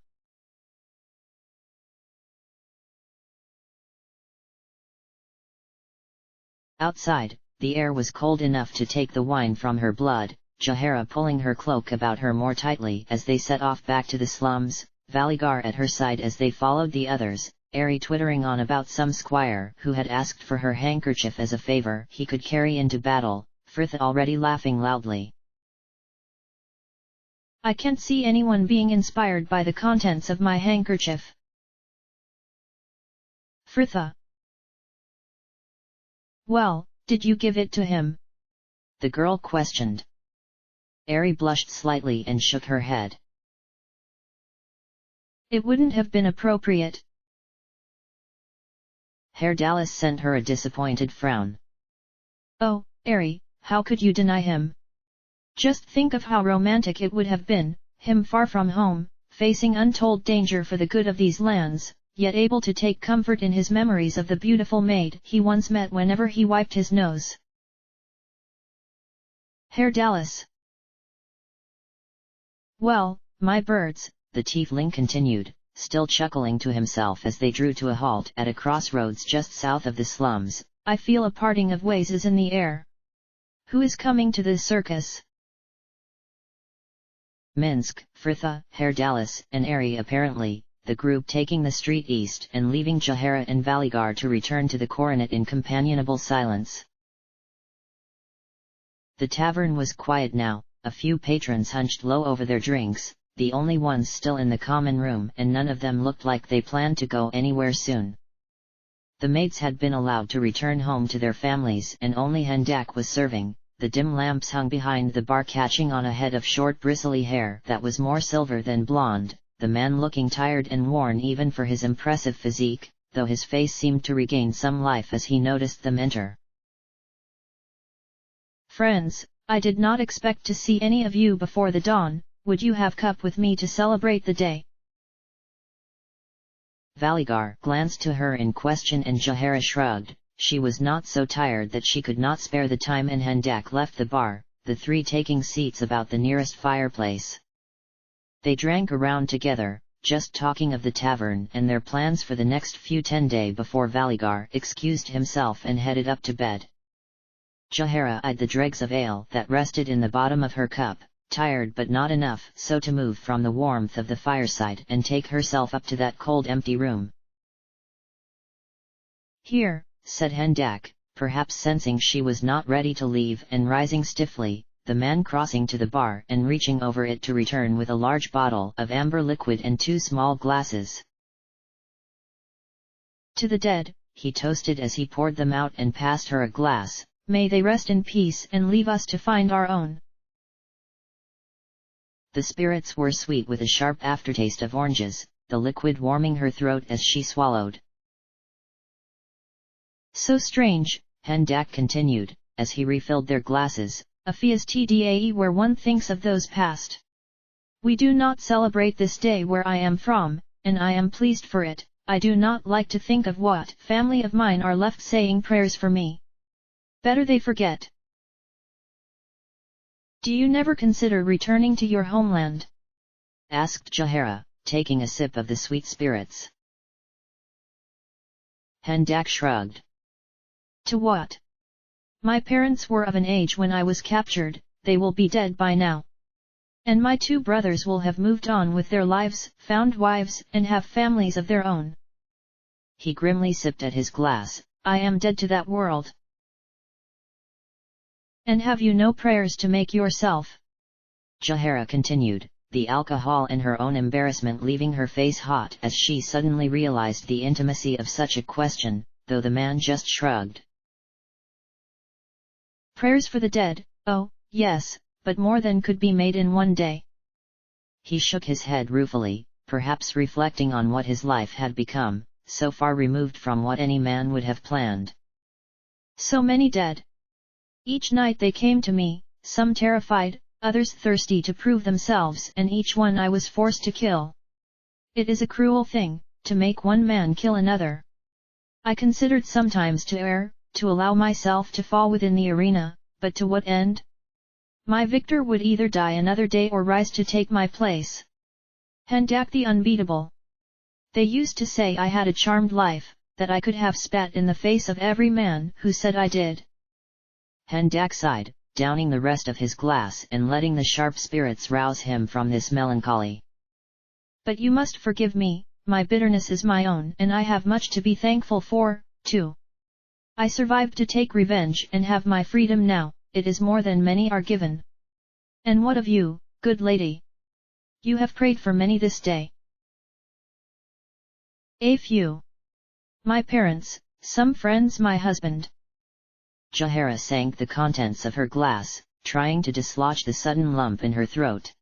Outside, the air was cold enough to take the wine from her blood, Jahara pulling her cloak about her more tightly as they set off back to the slums, Valigar at her side as they followed the others, Ari twittering on about some squire who had asked for her handkerchief as a favor he could carry into battle, Fritha already laughing loudly. I can't see anyone being inspired by the contents of my handkerchief. Fritha. Well, did you give it to him? The girl questioned. Ari blushed slightly and shook her head. It wouldn't have been appropriate. Herr Dallas sent her a disappointed frown. Oh, Ari, how could you deny him? Just think of how romantic it would have been, him far from home, facing untold danger for the good of these lands, yet able to take comfort in his memories of the beautiful maid he once met whenever he wiped his nose. Herr Dallas. Well, my birds, the tiefling continued, still chuckling to himself as they drew to a halt at a crossroads just south of the slums, I feel a parting of ways is in the air. Who is coming to this circus? Minsk, Fritha, Herr Dallas, and Ari apparently, the group taking the street east and leaving Jahara and Valigar to return to the coronet in companionable silence. The tavern was quiet now, a few patrons hunched low over their drinks, the only ones still in the common room, and none of them looked like they planned to go anywhere soon. The maids had been allowed to return home to their families and only Hendak was serving, the dim lamps hung behind the bar catching on a head of short bristly hair that was more silver than blonde, the man looking tired and worn even for his impressive physique, though his face seemed to regain some life as he noticed them enter. Friends, I did not expect to see any of you before the dawn, would you have cup with me to celebrate the day? Valigar glanced to her in question and Jahara shrugged. She was not so tired that she could not spare the time and Hendak left the bar, the three taking seats about the nearest fireplace. They drank around together, just talking of the tavern and their plans for the next few 10 days before Valigar excused himself and headed up to bed. Jahara eyed the dregs of ale that rested in the bottom of her cup, tired but not enough so to move from the warmth of the fireside and take herself up to that cold empty room. Here, said Hendak, perhaps sensing she was not ready to leave and rising stiffly, the man crossing to the bar and reaching over it to return with a large bottle of amber liquid and 2 small glasses. To the dead, he toasted as he poured them out and passed her a glass. May they rest in peace and leave us to find our own. The spirits were sweet with a sharp aftertaste of oranges, the liquid warming her throat as she swallowed. So strange, Hendak continued, as he refilled their glasses, a fiesta where one thinks of those past. We do not celebrate this day where I am from, and I am pleased for it. I do not like to think of what family of mine are left saying prayers for me. Better they forget. Do you never consider returning to your homeland? Asked Jahara, taking a sip of the sweet spirits. Hendak shrugged. To what? My parents were of an age when I was captured, they will be dead by now. And my 2 brothers will have moved on with their lives, found wives, and have families of their own. He grimly sipped at his glass. I am dead to that world. And have you no prayers to make yourself? Jahara continued, the alcohol and her own embarrassment leaving her face hot as she suddenly realized the intimacy of such a question, though the man just shrugged. Prayers for the dead, oh, yes, but more than could be made in one day. He shook his head ruefully, perhaps reflecting on what his life had become, so far removed from what any man would have planned. So many dead. Each night they came to me, some terrified, others thirsty to prove themselves, and each one I was forced to kill. It is a cruel thing, to make one man kill another. I considered sometimes to err, to allow myself to fall within the arena, but to what end? My victor would either die another day or rise to take my place. Hendak the unbeatable. They used to say I had a charmed life, that I could have spat in the face of every man who said I did. Hendak sighed, downing the rest of his glass and letting the sharp spirits rouse him from this melancholy. But you must forgive me, my bitterness is my own and I have much to be thankful for, too. I survived to take revenge and have my freedom now, it is more than many are given. And what of you, good lady? You have prayed for many this day. A few. My parents, some friends, my husband. Jahara sank the contents of her glass, trying to dislodge the sudden lump in her throat.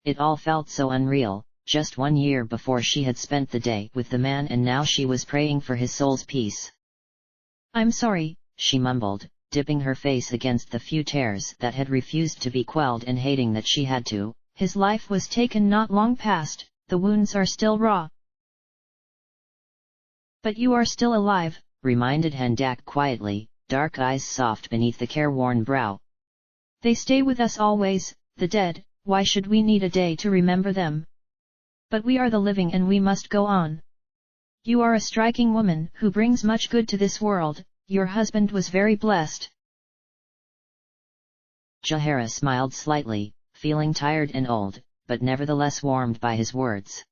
It all felt so unreal. Just 1 year before she had spent the day with the man and now she was praying for his soul's peace. I'm sorry, she mumbled, dipping her face against the few tears that had refused to be quelled and hating that she had to. His life was taken not long past, the wounds are still raw. But you are still alive, reminded Hendak quietly, dark eyes soft beneath the careworn brow. They stay with us always, the dead, why should we need a day to remember them? But we are the living and we must go on. You are a striking woman who brings much good to this world, your husband was very blessed. Jahara smiled slightly, feeling tired and old, but nevertheless warmed by his words.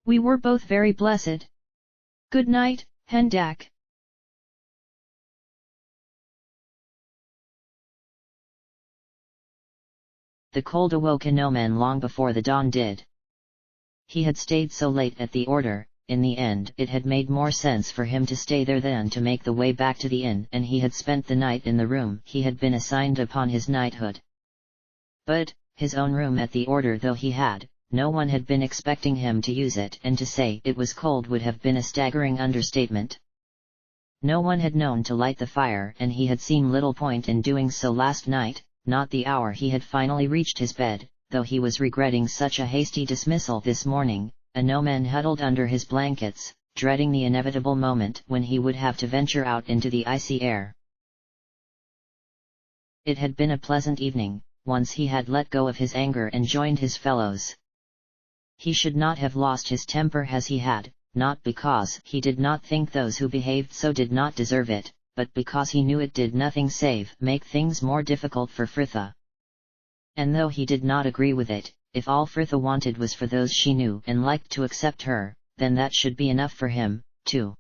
We were both very blessed. Good night, Hendak. The cold awoke Anoman long before the dawn did. He had stayed so late at the order, in the end it had made more sense for him to stay there than to make the way back to the inn, and he had spent the night in the room he had been assigned upon his knighthood. But, his own room at the order though he had, no one had been expecting him to use it, and to say it was cold would have been a staggering understatement. No one had known to light the fire, and he had seen little point in doing so last night, not the hour he had finally reached his bed, though he was regretting such a hasty dismissal this morning. Anoman huddled under his blankets, dreading the inevitable moment when he would have to venture out into the icy air. It had been a pleasant evening, once he had let go of his anger and joined his fellows. He should not have lost his temper as he had, not because he did not think those who behaved so did not deserve it, but because he knew it did nothing save make things more difficult for Fritha. And though he did not agree with it, if all Fritha wanted was for those she knew and liked to accept her, then that should be enough for him, too.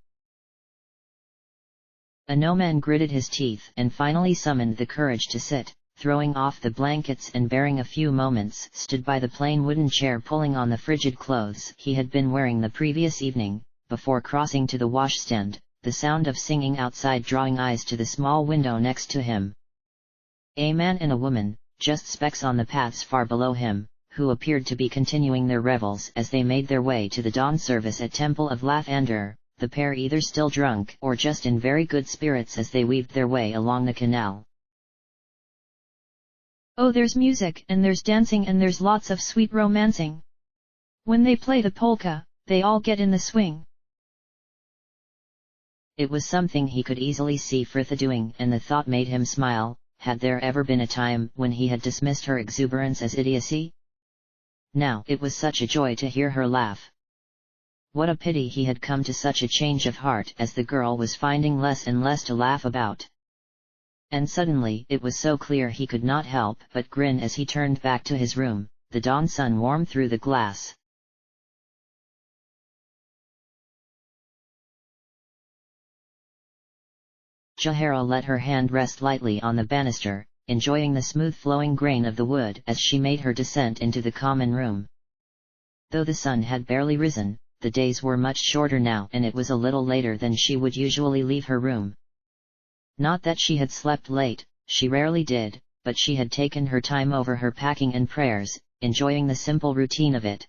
Anoman gritted his teeth and finally summoned the courage to sit, throwing off the blankets and bearing a few moments stood by the plain wooden chair pulling on the frigid clothes he had been wearing the previous evening, before crossing to the washstand, the sound of singing outside drawing eyes to the small window next to him. A man and a woman, just specks on the paths far below him, who appeared to be continuing their revels as they made their way to the dawn service at Temple of Lathander, the pair either still drunk or just in very good spirits as they weaved their way along the canal. Oh, there's music and there's dancing and there's lots of sweet romancing. When they play the polka, they all get in the swing. It was something he could easily see Fritha doing, and the thought made him smile. Had there ever been a time when he had dismissed her exuberance as idiocy? Now it was such a joy to hear her laugh. What a pity he had come to such a change of heart, as the girl was finding less and less to laugh about. And suddenly it was so clear he could not help but grin as he turned back to his room, the dawn sun warm through the glass. Jahara let her hand rest lightly on the banister, enjoying the smooth flowing grain of the wood as she made her descent into the common room. Though the sun had barely risen, the days were much shorter now and it was a little later than she would usually leave her room. Not that she had slept late, she rarely did, but she had taken her time over her packing and prayers, enjoying the simple routine of it.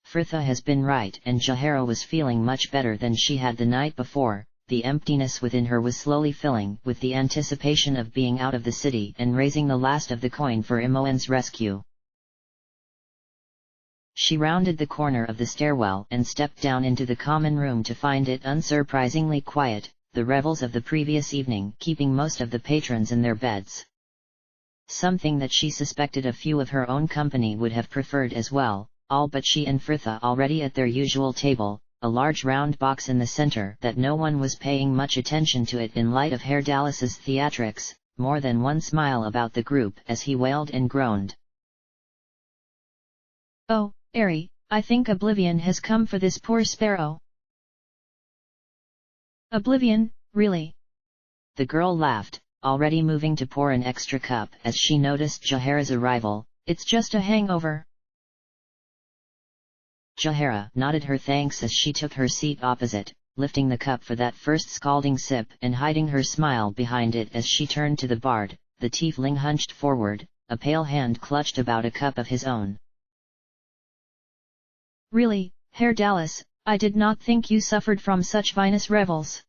Fritha has been right, and Jahara was feeling much better than she had the night before. The emptiness within her was slowly filling with the anticipation of being out of the city and raising the last of the coin for Imoen's rescue. She rounded the corner of the stairwell and stepped down into the common room to find it unsurprisingly quiet, the revels of the previous evening keeping most of the patrons in their beds. Something that she suspected a few of her own company would have preferred as well, all but she and Fritha already at their usual table, a large round box in the center that no one was paying much attention to it in light of Herr Dallas's theatrics, more than one smile about the group as he wailed and groaned. "Oh, Ari, I think oblivion has come for this poor sparrow." "Oblivion, really?" The girl laughed, already moving to pour an extra cup as she noticed Jahara's arrival. "It's just a hangover." Jahara nodded her thanks as she took her seat opposite, lifting the cup for that first scalding sip and hiding her smile behind it as she turned to the bard. The tiefling hunched forward, a pale hand clutched about a cup of his own. "Really, Herr Dallas, I did not think you suffered from such vinous revels."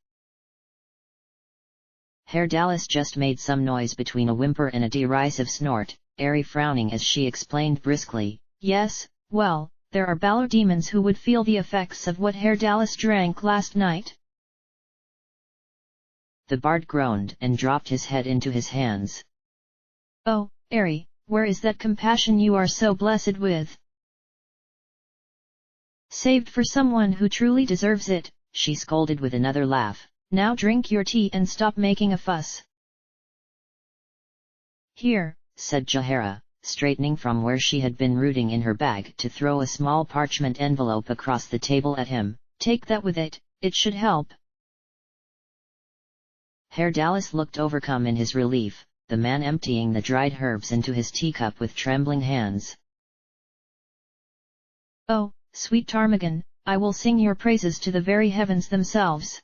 Herr Dallas just made some noise between a whimper and a derisive snort, Ari frowning as she explained briskly, "Yes, well, there are Baldur demons who would feel the effects of what Herr Dallas drank last night." The bard groaned and dropped his head into his hands. "Oh, Ari, where is that compassion you are so blessed with? Saved for someone who truly deserves it," she scolded with another laugh. "Now drink your tea and stop making a fuss." "Here," said Jahara, straightening from where she had been rooting in her bag to throw a small parchment envelope across the table at him, "take that with it, it should help." Herr Dallas looked overcome in his relief, the man emptying the dried herbs into his teacup with trembling hands. "Oh, sweet ptarmigan, I will sing your praises to the very heavens themselves."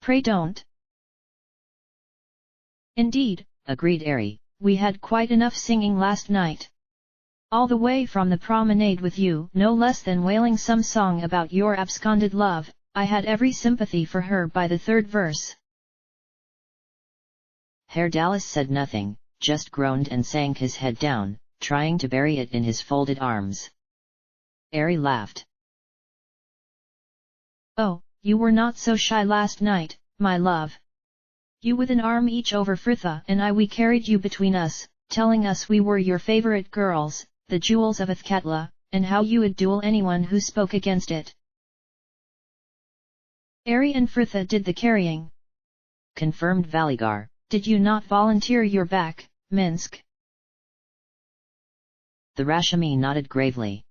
"Pray don't." "Indeed," agreed Ari, "we had quite enough singing last night. All the way from the promenade with you, no less than wailing some song about your absconded love. I had every sympathy for her by the third verse." Herr Dallas said nothing, just groaned and sank his head down, trying to bury it in his folded arms. Ari laughed. "Oh, you were not so shy last night, my love. You with an arm each over Fritha and we carried you between us, telling us we were your favorite girls, the jewels of Athkatla, and how you would duel anyone who spoke against it." "Ari and Fritha did the carrying," confirmed Valigar. "Did you not volunteer your back, Minsk?" The Rashami nodded gravely.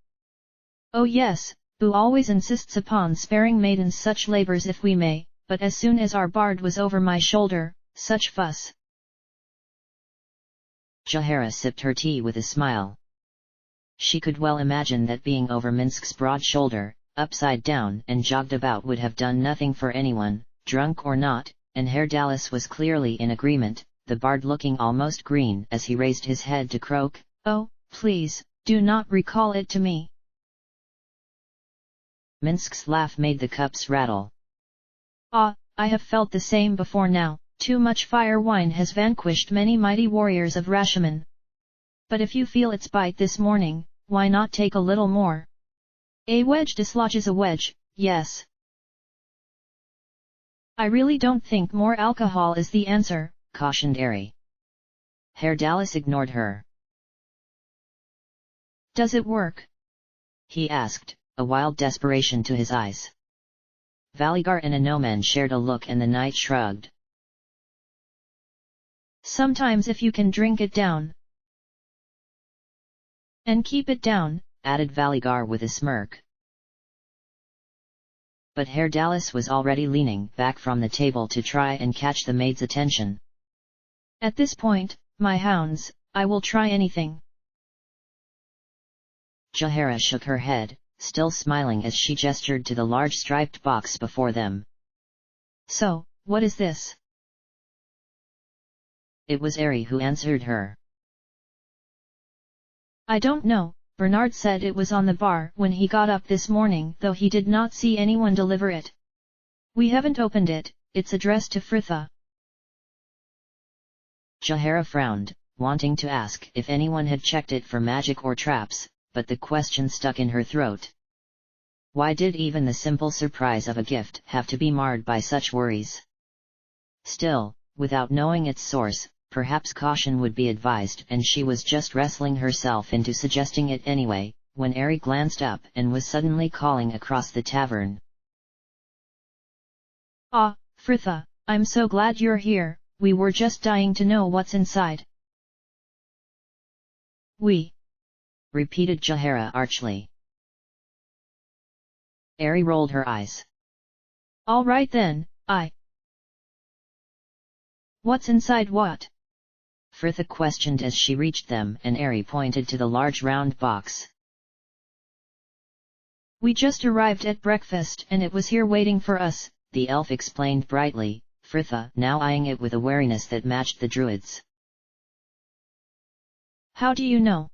"Oh yes, who always insists upon sparing maidens such labors if we may, but as soon as our bard was over my shoulder, such fuss." Jahara sipped her tea with a smile. She could well imagine that being over Minsk's broad shoulder, upside down and jogged about would have done nothing for anyone, drunk or not, and Herr Dallas was clearly in agreement, the bard looking almost green as he raised his head to croak, "Oh, please, do not recall it to me." Minsk's laugh made the cups rattle. "Ah, I have felt the same before now, too much fire wine has vanquished many mighty warriors of Rashomon. But if you feel its bite this morning, why not take a little more? A wedge dislodges a wedge, yes." "I really don't think more alcohol is the answer," cautioned Ari. Herr Dallas ignored her. "Does it work?" he asked, a wild desperation to his eyes. Valigar and Anoman shared a look and the knight shrugged. "Sometimes if you can drink it down." "And keep it down," added Valigar with a smirk. But Herr Dallas was already leaning back from the table to try and catch the maid's attention. "At this point, my hounds, I will try anything." Jahara shook her head, still smiling as she gestured to the large striped box before them. "So, what is this?" It was Ari who answered her. "I don't know, Bernard said it was on the bar when he got up this morning, though he did not see anyone deliver it. We haven't opened it, it's addressed to Fritha." Jahara frowned, wanting to ask if anyone had checked it for magic or traps, but the question stuck in her throat. Why did even the simple surprise of a gift have to be marred by such worries? Still, without knowing its source, perhaps caution would be advised, and she was just wrestling herself into suggesting it anyway, when Ari glanced up and was suddenly calling across the tavern. "Ah, Fritha, I'm so glad you're here, we were just dying to know what's inside." "We?" repeated Jahara archly. Ari rolled her eyes. "All right then, What's inside what?" Fritha questioned as she reached them, and Ari pointed to the large round box. "We just arrived at breakfast and it was here waiting for us," the elf explained brightly, Fritha now eyeing it with a wariness that matched the druid's. "How do you know?"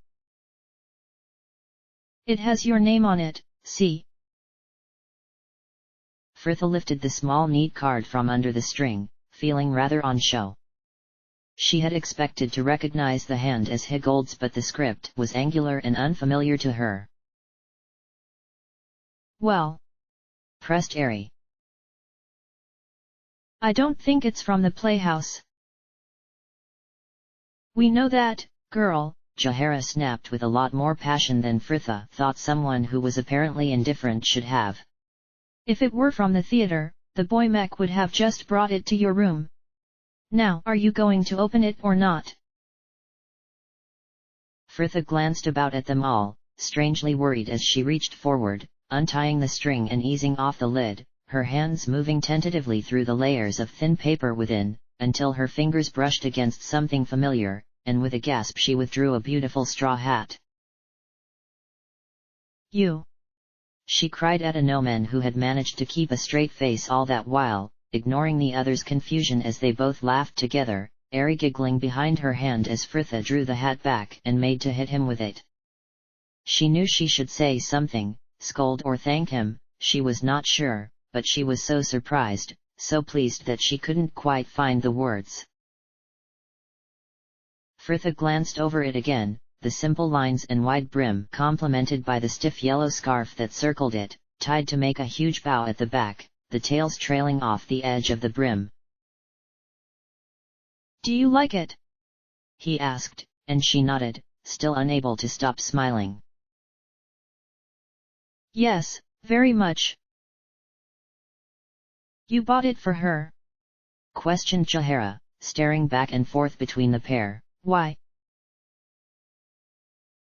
"It has your name on it, see?" Fritha lifted the small neat card from under the string, feeling rather on show. She had expected to recognize the hand as Higold's, but the script was angular and unfamiliar to her. "Well," pressed Ari, "I don't think it's from the playhouse." "We know that, girl," Jahara snapped with a lot more passion than Fritha thought someone who was apparently indifferent should have. "If it were from the theater, the boy mech would have just brought it to your room. Now, are you going to open it or not?" Fritha glanced about at them all, strangely worried as she reached forward, untying the string and easing off the lid, her hands moving tentatively through the layers of thin paper within, until her fingers brushed against something familiar, and with a gasp she withdrew a beautiful straw hat. "You!" she cried at a gnome who had managed to keep a straight face all that while, ignoring the others' confusion as they both laughed together, Ari giggling behind her hand as Fritha drew the hat back and made to hit him with it. She knew she should say something, scold or thank him, she was not sure, but she was so surprised, so pleased that she couldn't quite find the words. Fritha glanced over it again, the simple lines and wide brim complemented by the stiff yellow scarf that circled it, tied to make a huge bow at the back, the tails trailing off the edge of the brim. "Do you like it?" he asked, and she nodded, still unable to stop smiling. "Yes, very much." "You bought it for her?" questioned Jahara, staring back and forth between the pair. "Why?"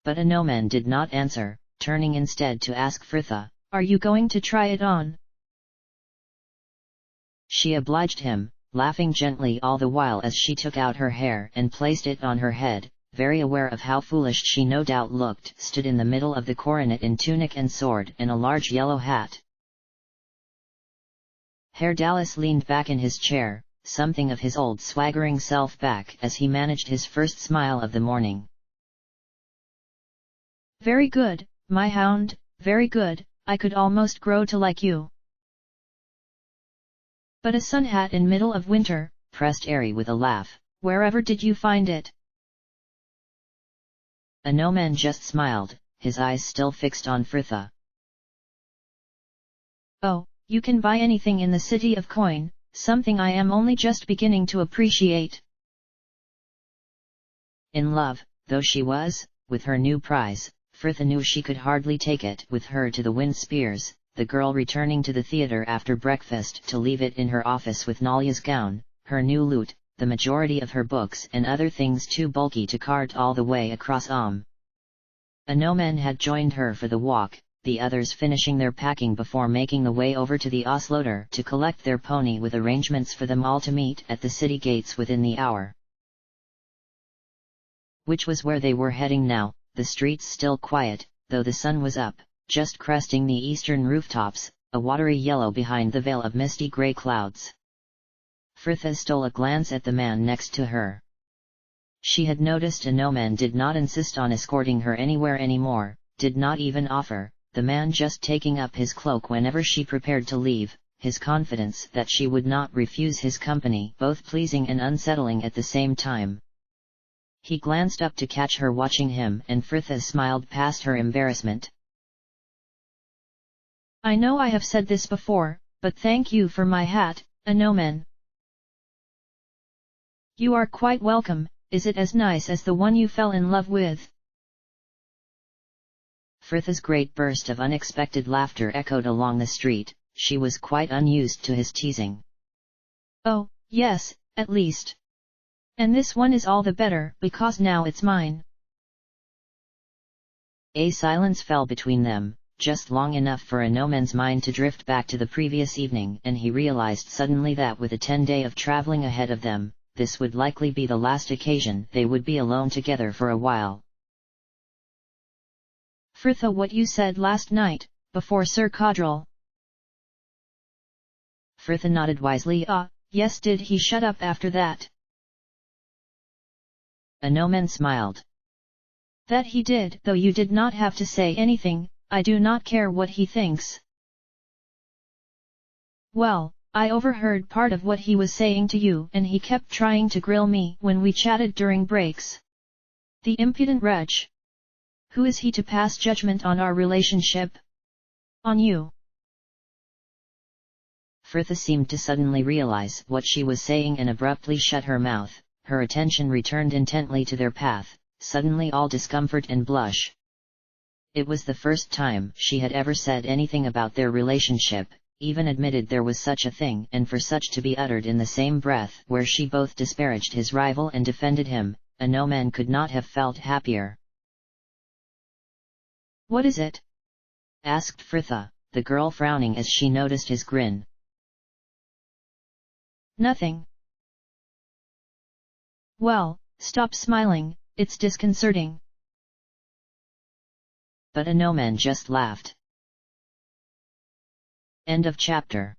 But a gnome did not answer, turning instead to ask Fritha, "Are you going to try it on?" She obliged him, laughing gently all the while as she took out her hair and placed it on her head, very aware of how foolish she no doubt looked, stood in the middle of the coronet in tunic and sword and a large yellow hat. Herr Dallas leaned back in his chair, something of his old swaggering self back as he managed his first smile of the morning. "Very good, my hound, very good, I could almost grow to like you." "But a sun hat in middle of winter," pressed Ari with a laugh. "Wherever did you find it?" A gnome just smiled, his eyes still fixed on Fritha. "Oh, you can buy anything in the city of coin, something I am only just beginning to appreciate." In love, though she was, with her new prize, Fritha knew she could hardly take it with her to the Wind Spears, the girl returning to the theatre after breakfast to leave it in her office with Nalia's gown, her new lute, the majority of her books and other things too bulky to cart all the way across A gnome had joined her for the walk, the others finishing their packing before making the way over to the Osloder to collect their pony with arrangements for them all to meet at the city gates within the hour. Which was where they were heading now, the streets still quiet, though the sun was up, just cresting the eastern rooftops, a watery yellow behind the veil of misty grey clouds. Fritha stole a glance at the man next to her. She had noticed a gnome did not insist on escorting her anywhere anymore, did not even offer, the man just taking up his cloak whenever she prepared to leave, his confidence that she would not refuse his company both pleasing and unsettling at the same time. He glanced up to catch her watching him and Fritha smiled past her embarrassment. "I know I have said this before, but thank you for my hat, a gnome." "You are quite welcome, is it as nice as the one you fell in love with?" Fritha's great burst of unexpected laughter echoed along the street. She was quite unused to his teasing. Oh, yes, at least. And this one is all the better, because now it's mine. A silence fell between them, just long enough for Anoman's mind to drift back to the previous evening, and he realized suddenly that with a 10-day of traveling ahead of them, this would likely be the last occasion they would be alone together for a while. Fritha, what you said last night, before Sir Caudrel. Fritha nodded wisely. Yes. Did he shut up after that? Anoman smiled. That he did, though you did not have to say anything. I do not care what he thinks. Well, I overheard part of what he was saying to you, and he kept trying to grill me when we chatted during breaks. The impudent wretch! Who is he to pass judgment on our relationship? On you. Fritha seemed to suddenly realize what she was saying and abruptly shut her mouth. Her attention returned intently to their path, suddenly all discomfort and blush. It was the first time she had ever said anything about their relationship, even admitted there was such a thing, and for such to be uttered in the same breath where she both disparaged his rival and defended him, Anoman could not have felt happier. What is it? Asked Fritha, the girl frowning as she noticed his grin. Nothing. Well, stop smiling, it's disconcerting. But Anoman just laughed. End of chapter.